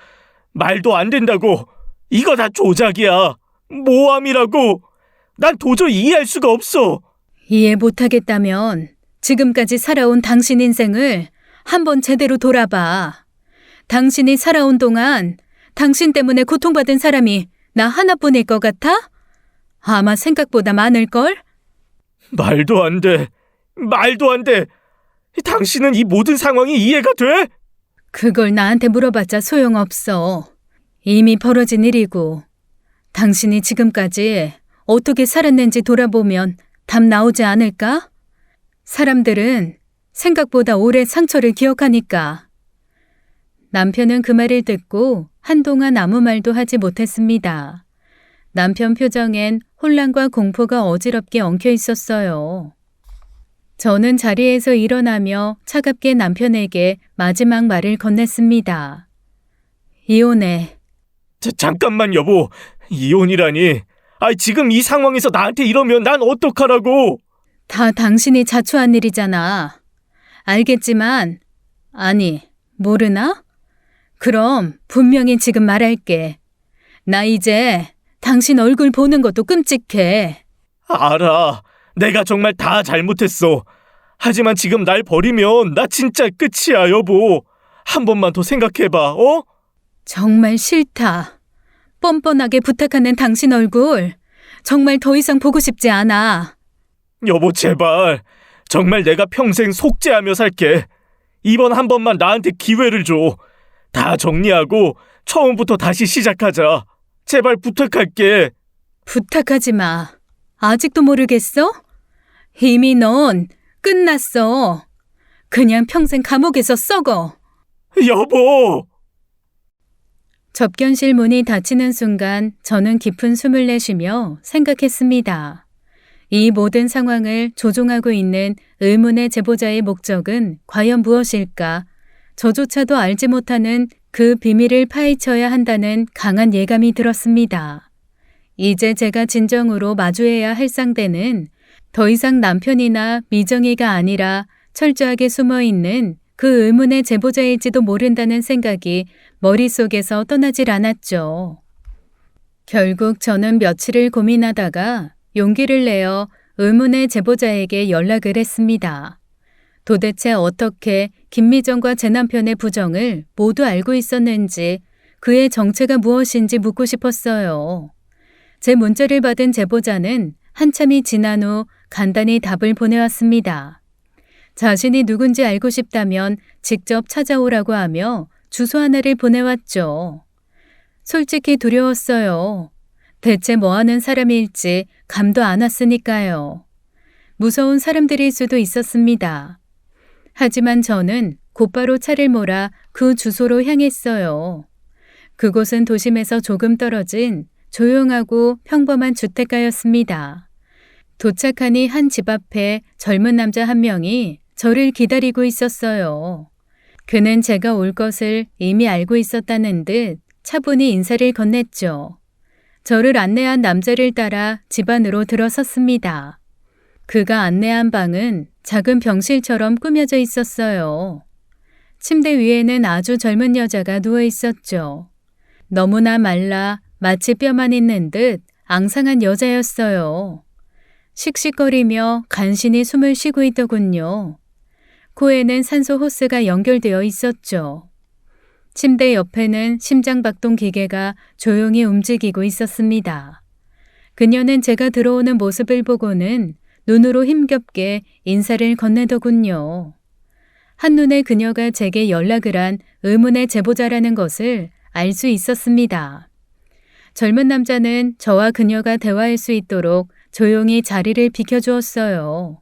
말도 안 된다고. 이거 다 조작이야. 모함이라고. 난 도저히 이해할 수가 없어. 이해 못하겠다면 지금까지 살아온 당신 인생을 한번 제대로 돌아봐. 당신이 살아온 동안 당신 때문에 고통받은 사람이 나 하나뿐일 것 같아? 아마 생각보다 많을걸? 말도 안 돼. 당신은 이 모든 상황이 이해가 돼? 그걸 나한테 물어봤자 소용없어. 이미 벌어진 일이고 당신이 지금까지 어떻게 살았는지 돌아보면 답 나오지 않을까? 사람들은 생각보다 오래 상처를 기억하니까. 남편은 그 말을 듣고 한동안 아무 말도 하지 못했습니다. 남편 표정엔 혼란과 공포가 어지럽게 엉켜 있었어요. 저는 자리에서 일어나며 차갑게 남편에게 마지막 말을 건넸습니다. 이혼해. 잠깐만 여보. 이혼이라니. 지금 이 상황에서 나한테 이러면 난 어떡하라고. 다 당신이 자초한 일이잖아. 알겠지만, 아니, 모르나? 그럼 분명히 지금 말할게. 나 이제 당신 얼굴 보는 것도 끔찍해. 알아. 내가 정말 다 잘못했어. 하지만 지금 날 버리면 나 진짜 끝이야, 여보. 한 번만 더 생각해봐, 어? 정말 싫다. 뻔뻔하게 부탁하는 당신 얼굴 정말 더 이상 보고 싶지 않아. 여보, 제발. 정말 내가 평생 속죄하며 살게. 이번 한 번만 나한테 기회를 줘. 다 정리하고 처음부터 다시 시작하자. 제발 부탁할게. 부탁하지 마. 아직도 모르겠어? 이미 넌 끝났어. 그냥 평생 감옥에서 썩어. 여보! 접견실 문이 닫히는 순간 저는 깊은 숨을 내쉬며 생각했습니다. 이 모든 상황을 조종하고 있는 의문의 제보자의 목적은 과연 무엇일까? 저조차도 알지 못하는 그 비밀을 파헤쳐야 한다는 강한 예감이 들었습니다. 이제 제가 진정으로 마주해야 할 상대는 더 이상 남편이나 미정이가 아니라 철저하게 숨어있는 그 의문의 제보자일지도 모른다는 생각이 머릿속에서 떠나질 않았죠. 결국 저는 며칠을 고민하다가 용기를 내어 의문의 제보자에게 연락을 했습니다. 도대체 어떻게 김미정과 제 남편의 부정을 모두 알고 있었는지, 그의 정체가 무엇인지 묻고 싶었어요. 제 문자를 받은 제보자는 한참이 지난 후 간단히 답을 보내왔습니다. 자신이 누군지 알고 싶다면 직접 찾아오라고 하며 주소 하나를 보내왔죠. 솔직히 두려웠어요. 대체 뭐하는 사람일지 감도 안 왔으니까요. 무서운 사람들일 수도 있었습니다. 하지만 저는 곧바로 차를 몰아 그 주소로 향했어요. 그곳은 도심에서 조금 떨어진 조용하고 평범한 주택가였습니다. 도착하니 한 집 앞에 젊은 남자 한 명이 저를 기다리고 있었어요. 그는 제가 올 것을 이미 알고 있었다는 듯 차분히 인사를 건넸죠. 저를 안내한 남자를 따라 집 안으로 들어섰습니다. 그가 안내한 방은 작은 병실처럼 꾸며져 있었어요. 침대 위에는 아주 젊은 여자가 누워 있었죠. 너무나 말라 마치 뼈만 있는 듯 앙상한 여자였어요. 씩씩거리며 간신히 숨을 쉬고 있더군요. 코에는 산소 호스가 연결되어 있었죠. 침대 옆에는 심장박동 기계가 조용히 움직이고 있었습니다. 그녀는 제가 들어오는 모습을 보고는 눈으로 힘겹게 인사를 건네더군요. 한눈에 그녀가 제게 연락을 한 의문의 제보자라는 것을 알 수 있었습니다. 젊은 남자는 저와 그녀가 대화할 수 있도록 조용히 자리를 비켜주었어요.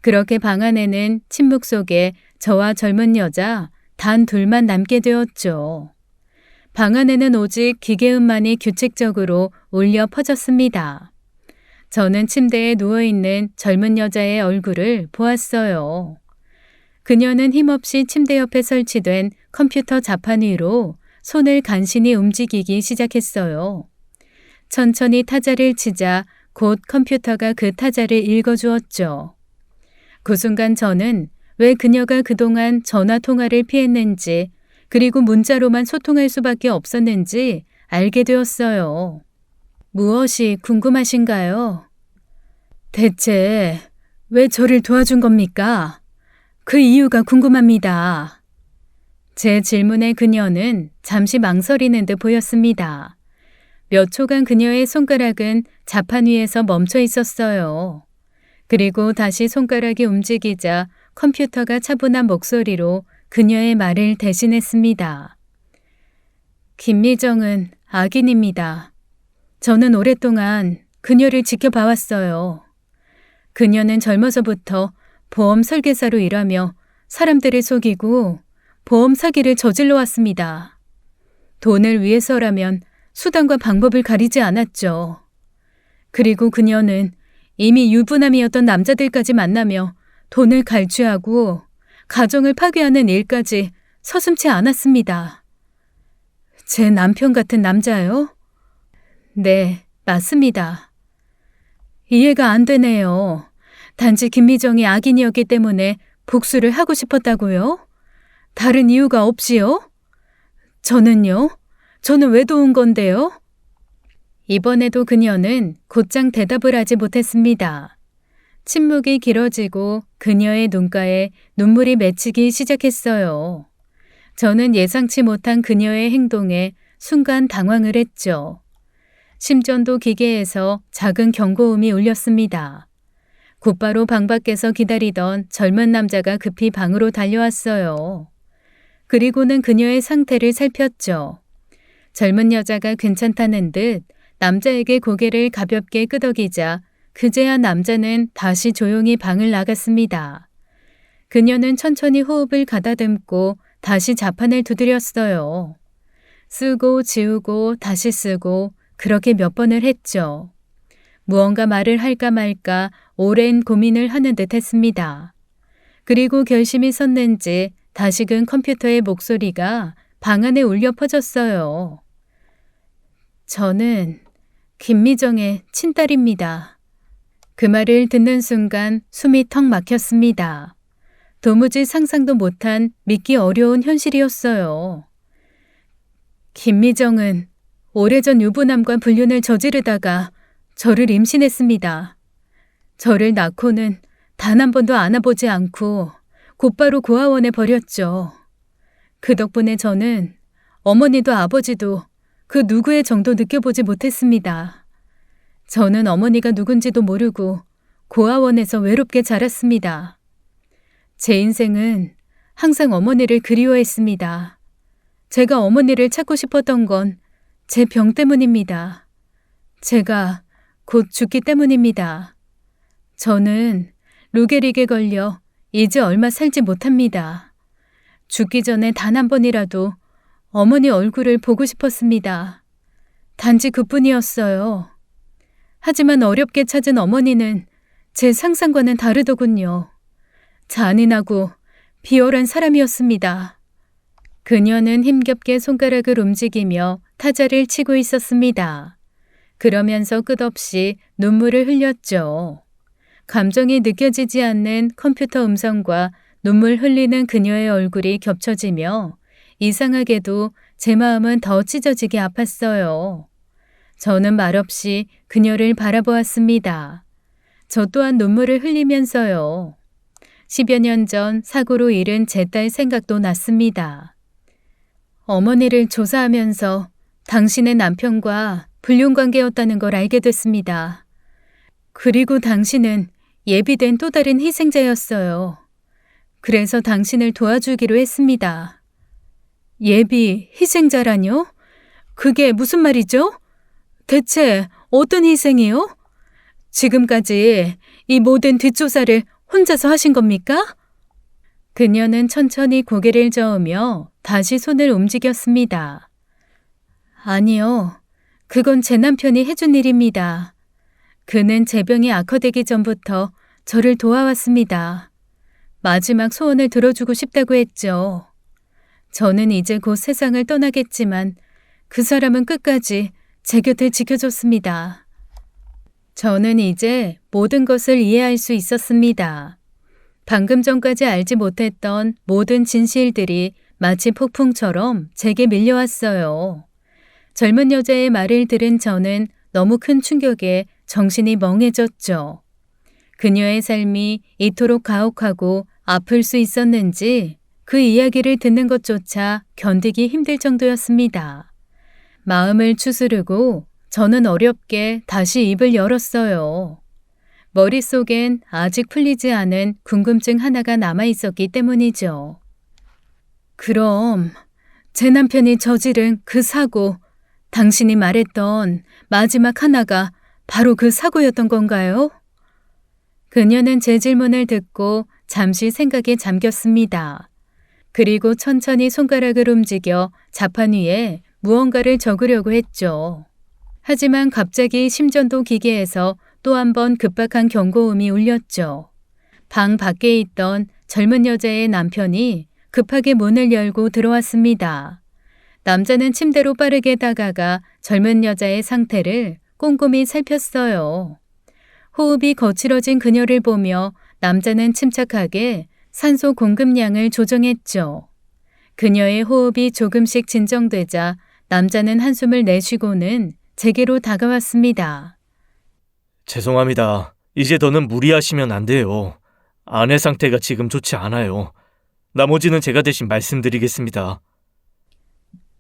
그렇게 방 안에는 침묵 속에 저와 젊은 여자 단 둘만 남게 되었죠. 방 안에는 오직 기계음만이 규칙적으로 울려 퍼졌습니다. 저는 침대에 누워있는 젊은 여자의 얼굴을 보았어요. 그녀는 힘없이 침대 옆에 설치된 컴퓨터 자판 위로 손을 간신히 움직이기 시작했어요. 천천히 타자를 치자 곧 컴퓨터가 그 타자를 읽어주었죠. 그 순간 저는 왜 그녀가 그동안 전화 통화를 피했는지, 그리고 문자로만 소통할 수밖에 없었는지 알게 되었어요. 무엇이 궁금하신가요? 대체 왜 저를 도와준 겁니까? 그 이유가 궁금합니다. 제 질문에 그녀는 잠시 망설이는 듯 보였습니다. 몇 초간 그녀의 손가락은 자판 위에서 멈춰 있었어요. 그리고 다시 손가락이 움직이자 컴퓨터가 차분한 목소리로 그녀의 말을 대신했습니다. 김미정은 악인입니다. 저는 오랫동안 그녀를 지켜봐왔어요. 그녀는 젊어서부터 보험 설계사로 일하며 사람들을 속이고 보험 사기를 저질러 왔습니다. 돈을 위해서라면 수단과 방법을 가리지 않았죠. 그리고 그녀는 이미 유부남이었던 남자들까지 만나며 돈을 갈취하고 가정을 파괴하는 일까지 서슴지 않았습니다. 제 남편 같은 남자요? 네, 맞습니다. 이해가 안 되네요. 단지 김미정이 악인이었기 때문에 복수를 하고 싶었다고요? 다른 이유가 없이요? 저는 왜 도운 건데요? 이번에도 그녀는 곧장 대답을 하지 못했습니다. 침묵이 길어지고 그녀의 눈가에 눈물이 맺히기 시작했어요. 저는 예상치 못한 그녀의 행동에 순간 당황을 했죠. 심전도 기계에서 작은 경고음이 울렸습니다. 곧바로 방 밖에서 기다리던 젊은 남자가 급히 방으로 달려왔어요. 그리고는 그녀의 상태를 살폈죠. 젊은 여자가 괜찮다는 듯 남자에게 고개를 가볍게 끄덕이자 그제야 남자는 다시 조용히 방을 나갔습니다. 그녀는 천천히 호흡을 가다듬고 다시 자판을 두드렸어요. 쓰고 지우고 다시 쓰고 그렇게 몇 번을 했죠. 무언가 말을 할까 말까 오랜 고민을 하는 듯 했습니다. 그리고 결심이 섰는지 다시금 컴퓨터의 목소리가 방 안에 울려 퍼졌어요. 저는 김미정의 친딸입니다. 그 말을 듣는 순간 숨이 턱 막혔습니다. 도무지 상상도 못한 믿기 어려운 현실이었어요. 김미정은 오래전 유부남과 불륜을 저지르다가 저를 임신했습니다. 저를 낳고는 단 한 번도 안아보지 않고 곧바로 고아원에 버렸죠. 그 덕분에 저는 어머니도 아버지도 그 누구의 정도 느껴보지 못했습니다. 저는 어머니가 누군지도 모르고 고아원에서 외롭게 자랐습니다. 제 인생은 항상 어머니를 그리워했습니다. 제가 어머니를 찾고 싶었던 건 제 병 때문입니다. 제가 곧 죽기 때문입니다. 저는 루게릭에 걸려 이제 얼마 살지 못합니다. 죽기 전에 단 한 번이라도 어머니 얼굴을 보고 싶었습니다. 단지 그뿐이었어요. 하지만 어렵게 찾은 어머니는 제 상상과는 다르더군요. 잔인하고 비열한 사람이었습니다. 그녀는 힘겹게 손가락을 움직이며 타자를 치고 있었습니다. 그러면서 끝없이 눈물을 흘렸죠. 감정이 느껴지지 않는 컴퓨터 음성과 눈물 흘리는 그녀의 얼굴이 겹쳐지며 이상하게도 제 마음은 더 찢어지게 아팠어요. 저는 말없이 그녀를 바라보았습니다. 저 또한 눈물을 흘리면서요. 10여 년 전 사고로 잃은 제 딸 생각도 났습니다. 어머니를 조사하면서 당신의 남편과 불륜 관계였다는 걸 알게 됐습니다. 그리고 당신은 예비된 또 다른 희생자였어요. 그래서 당신을 도와주기로 했습니다. 예비 희생자라뇨? 그게 무슨 말이죠? 대체 어떤 희생이요? 지금까지 이 모든 뒷조사를 혼자서 하신 겁니까? 그녀는 천천히 고개를 저으며 다시 손을 움직였습니다. 아니요. 그건 제 남편이 해준 일입니다. 그는 제 병이 악화되기 전부터 저를 도와왔습니다. 마지막 소원을 들어주고 싶다고 했죠. 저는 이제 곧 세상을 떠나겠지만 그 사람은 끝까지 제 곁을 지켜줬습니다. 저는 이제 모든 것을 이해할 수 있었습니다. 방금 전까지 알지 못했던 모든 진실들이 마치 폭풍처럼 제게 밀려왔어요. 젊은 여자의 말을 들은 저는 너무 큰 충격에 정신이 멍해졌죠. 그녀의 삶이 이토록 가혹하고 아플 수 있었는지 그 이야기를 듣는 것조차 견디기 힘들 정도였습니다. 마음을 추스르고 저는 어렵게 다시 입을 열었어요. 머릿속엔 아직 풀리지 않은 궁금증 하나가 남아있었기 때문이죠. 그럼 제 남편이 저지른 그 사고, 당신이 말했던 마지막 하나가 바로 그 사고였던 건가요? 그녀는 제 질문을 듣고 잠시 생각에 잠겼습니다. 그리고 천천히 손가락을 움직여 자판 위에 무언가를 적으려고 했죠. 하지만 갑자기 심전도 기계에서 또 한 번 급박한 경고음이 울렸죠. 방 밖에 있던 젊은 여자의 남편이 급하게 문을 열고 들어왔습니다. 남자는 침대로 빠르게 다가가 젊은 여자의 상태를 꼼꼼히 살폈어요. 호흡이 거칠어진 그녀를 보며 남자는 침착하게 산소 공급량을 조정했죠. 그녀의 호흡이 조금씩 진정되자 남자는 한숨을 내쉬고는 제게로 다가왔습니다. 죄송합니다. 이제 더는 무리하시면 안 돼요. 아내 상태가 지금 좋지 않아요. 나머지는 제가 대신 말씀드리겠습니다.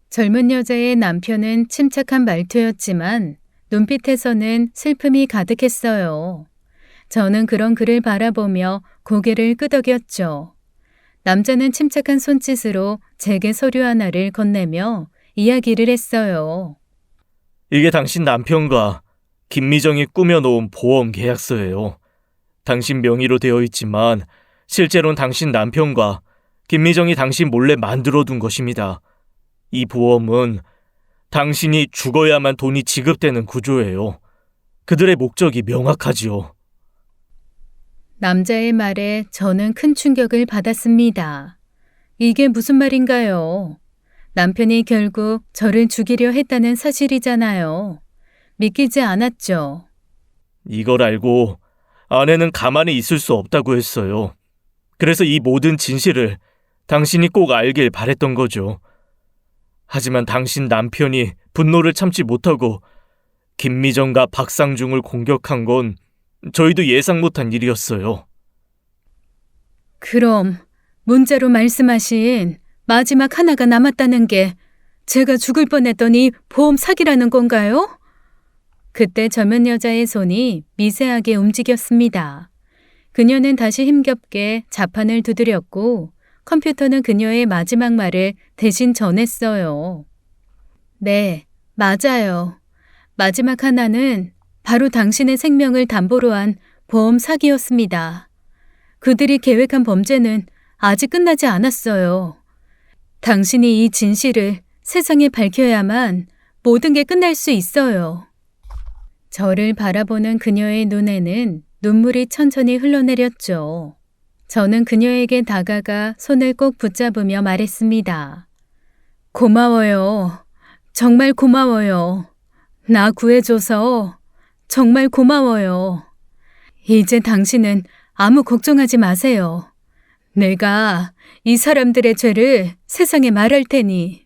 젊은 여자의 남편은 침착한 말투였지만 눈빛에서는 슬픔이 가득했어요. 저는 그런 그를 바라보며 고개를 끄덕였죠. 남자는 침착한 손짓으로 제게 서류 하나를 건네며 이야기를 했어요. 이게 당신 남편과 김미정이 꾸며놓은 보험 계약서예요. 당신 명의로 되어 있지만 실제로는 당신 남편과 김미정이 당신 몰래 만들어둔 것입니다. 이 보험은 당신이 죽어야만 돈이 지급되는 구조예요. 그들의 목적이 명확하지요. 남자의 말에 저는 큰 충격을 받았습니다. 이게 무슨 말인가요? 남편이 결국 저를 죽이려 했다는 사실이잖아요. 믿기지 않았죠. 이걸 알고 아내는 가만히 있을 수 없다고 했어요. 그래서 이 모든 진실을 당신이 꼭 알길 바랬던 거죠. 하지만 당신 남편이 분노를 참지 못하고 김미정과 박상중을 공격한 건 저희도 예상 못한 일이었어요. 그럼 문자로 말씀하신 마지막 하나가 남았다는 게 제가 죽을 뻔했던 이 보험 사기라는 건가요? 그때 젊은 여자의 손이 미세하게 움직였습니다. 그녀는 다시 힘겹게 자판을 두드렸고 컴퓨터는 그녀의 마지막 말을 대신 전했어요. 네, 맞아요. 마지막 하나는 바로 당신의 생명을 담보로 한 보험 사기였습니다. 그들이 계획한 범죄는 아직 끝나지 않았어요. 당신이 이 진실을 세상에 밝혀야만 모든 게 끝날 수 있어요. 저를 바라보는 그녀의 눈에는 눈물이 천천히 흘러내렸죠. 저는 그녀에게 다가가 손을 꼭 붙잡으며 말했습니다. 고마워요. 정말 고마워요. 나 구해줘서 정말 고마워요. 이제 당신은 아무 걱정하지 마세요. 내가 이 사람들의 죄를 세상에 말할 테니.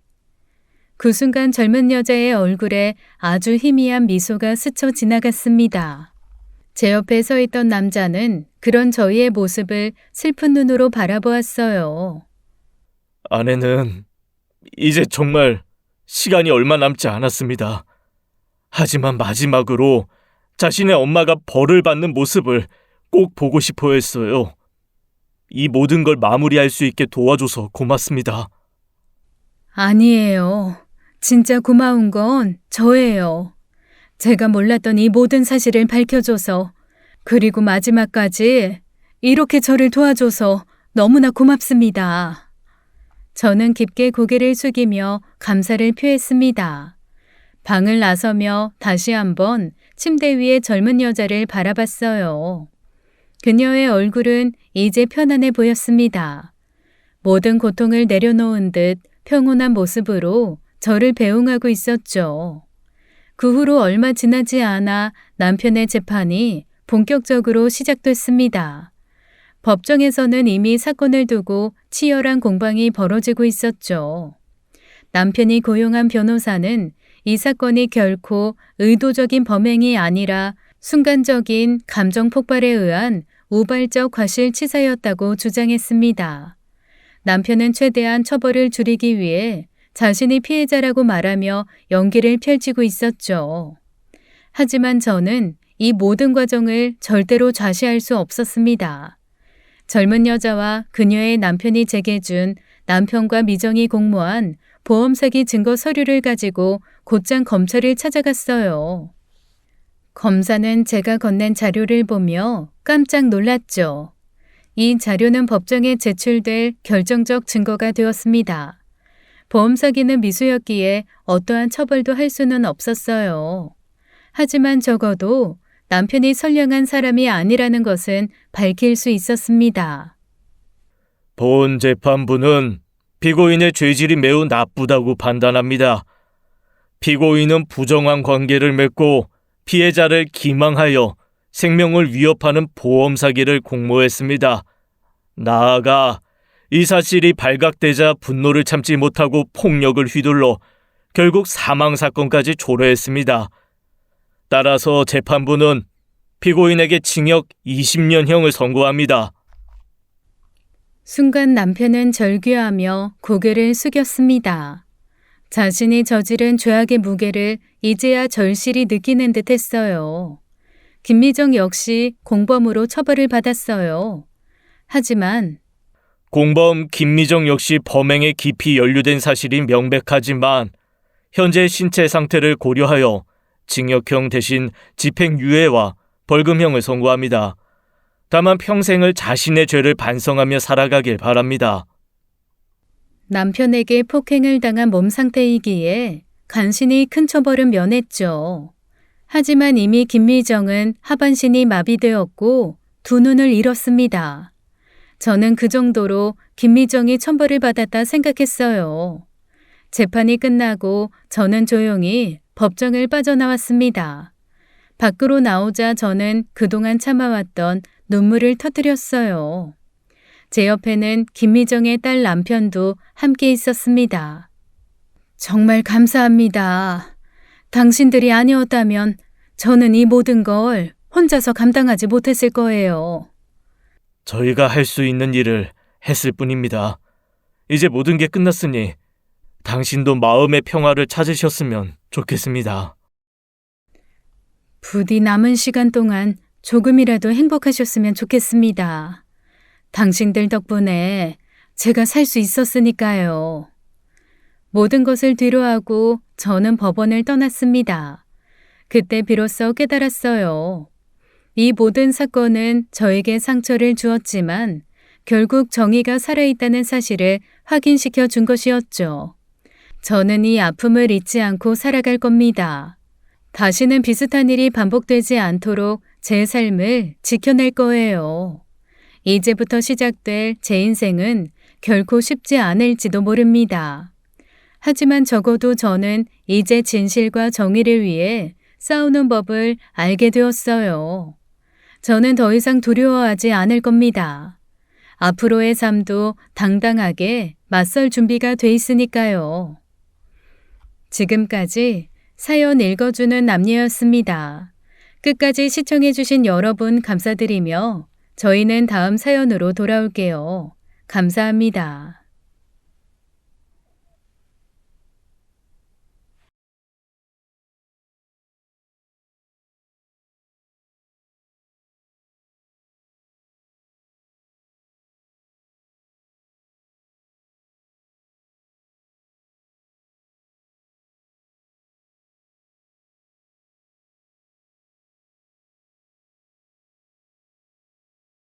그 순간 젊은 여자의 얼굴에 아주 희미한 미소가 스쳐 지나갔습니다. 제 옆에 서 있던 남자는 그런 저희의 모습을 슬픈 눈으로 바라보았어요. 아내는 이제 정말 시간이 얼마 남지 않았습니다. 하지만 마지막으로 자신의 엄마가 벌을 받는 모습을 꼭 보고 싶어 했어요. 이 모든 걸 마무리할 수 있게 도와줘서 고맙습니다. 아니에요. 진짜 고마운 건 저예요. 제가 몰랐던 이 모든 사실을 밝혀줘서, 그리고 마지막까지 이렇게 저를 도와줘서 너무나 고맙습니다. 저는 깊게 고개를 숙이며 감사를 표했습니다. 방을 나서며 다시 한번 침대 위에 젊은 여자를 바라봤어요. 그녀의 얼굴은 이제 편안해 보였습니다. 모든 고통을 내려놓은 듯 평온한 모습으로 저를 배웅하고 있었죠. 그 후로 얼마 지나지 않아 남편의 재판이 본격적으로 시작됐습니다. 법정에서는 이미 사건을 두고 치열한 공방이 벌어지고 있었죠. 남편이 고용한 변호사는 이 사건이 결코 의도적인 범행이 아니라 순간적인 감정 폭발에 의한 우발적 과실치사였다고 주장했습니다. 남편은 최대한 처벌을 줄이기 위해 자신이 피해자라고 말하며 연기를 펼치고 있었죠. 하지만 저는 이 모든 과정을 절대로 좌시할 수 없었습니다. 젊은 여자와 그녀의 남편이 제게 준 남편과 미정이 공모한 보험 사기 증거 서류를 가지고 곧장 검찰을 찾아갔어요. 검사는 제가 건넨 자료를 보며 깜짝 놀랐죠. 이 자료는 법정에 제출될 결정적 증거가 되었습니다. 보험 사기는 미수였기에 어떠한 처벌도 할 수는 없었어요. 하지만 적어도 남편이 선량한 사람이 아니라는 것은 밝힐 수 있었습니다. 본 재판부는 피고인의 죄질이 매우 나쁘다고 판단합니다. 피고인은 부정한 관계를 맺고 피해자를 기망하여 생명을 위협하는 보험 사기를 공모했습니다. 나아가 이 사실이 발각되자 분노를 참지 못하고 폭력을 휘둘러 결국 사망 사건까지 초래했습니다. 따라서 재판부는 피고인에게 징역 20년형을 선고합니다. 순간 남편은 절규하며 고개를 숙였습니다. 자신이 저지른 죄악의 무게를 이제야 절실히 느끼는 듯 했어요. 김미정 역시 공범으로 처벌을 받았어요. 하지만 공범 김미정 역시 범행에 깊이 연루된 사실이 명백하지만 현재 신체 상태를 고려하여 징역형 대신 집행유예와 벌금형을 선고합니다. 다만 평생을 자신의 죄를 반성하며 살아가길 바랍니다. 남편에게 폭행을 당한 몸 상태이기에 간신히 큰 처벌은 면했죠. 하지만 이미 김미정은 하반신이 마비되었고 두 눈을 잃었습니다. 저는 그 정도로 김미정이 천벌을 받았다 생각했어요. 재판이 끝나고 저는 조용히 법정을 빠져나왔습니다. 밖으로 나오자 저는 그동안 참아왔던 눈물을 터뜨렸어요. 제 옆에는 김미정의 딸 남편도 함께 있었습니다. 정말 감사합니다. 당신들이 아니었다면 저는 이 모든 걸 혼자서 감당하지 못했을 거예요. 저희가 할 수 있는 일을 했을 뿐입니다. 이제 모든 게 끝났으니 당신도 마음의 평화를 찾으셨으면 좋겠습니다. 부디 남은 시간 동안 조금이라도 행복하셨으면 좋겠습니다. 당신들 덕분에 제가 살 수 있었으니까요. 모든 것을 뒤로하고 저는 법원을 떠났습니다. 그때 비로소 깨달았어요. 이 모든 사건은 저에게 상처를 주었지만 결국 정의가 살아있다는 사실을 확인시켜 준 것이었죠. 저는 이 아픔을 잊지 않고 살아갈 겁니다. 다시는 비슷한 일이 반복되지 않도록 제 삶을 지켜낼 거예요. 이제부터 시작될 제 인생은 결코 쉽지 않을지도 모릅니다. 하지만 적어도 저는 이제 진실과 정의를 위해 싸우는 법을 알게 되었어요. 저는 더 이상 두려워하지 않을 겁니다. 앞으로의 삶도 당당하게 맞설 준비가 돼 있으니까요. 지금까지 사연 읽어주는 남녀였습니다. 끝까지 시청해주신 여러분 감사드리며 저희는 다음 사연으로 돌아올게요. 감사합니다.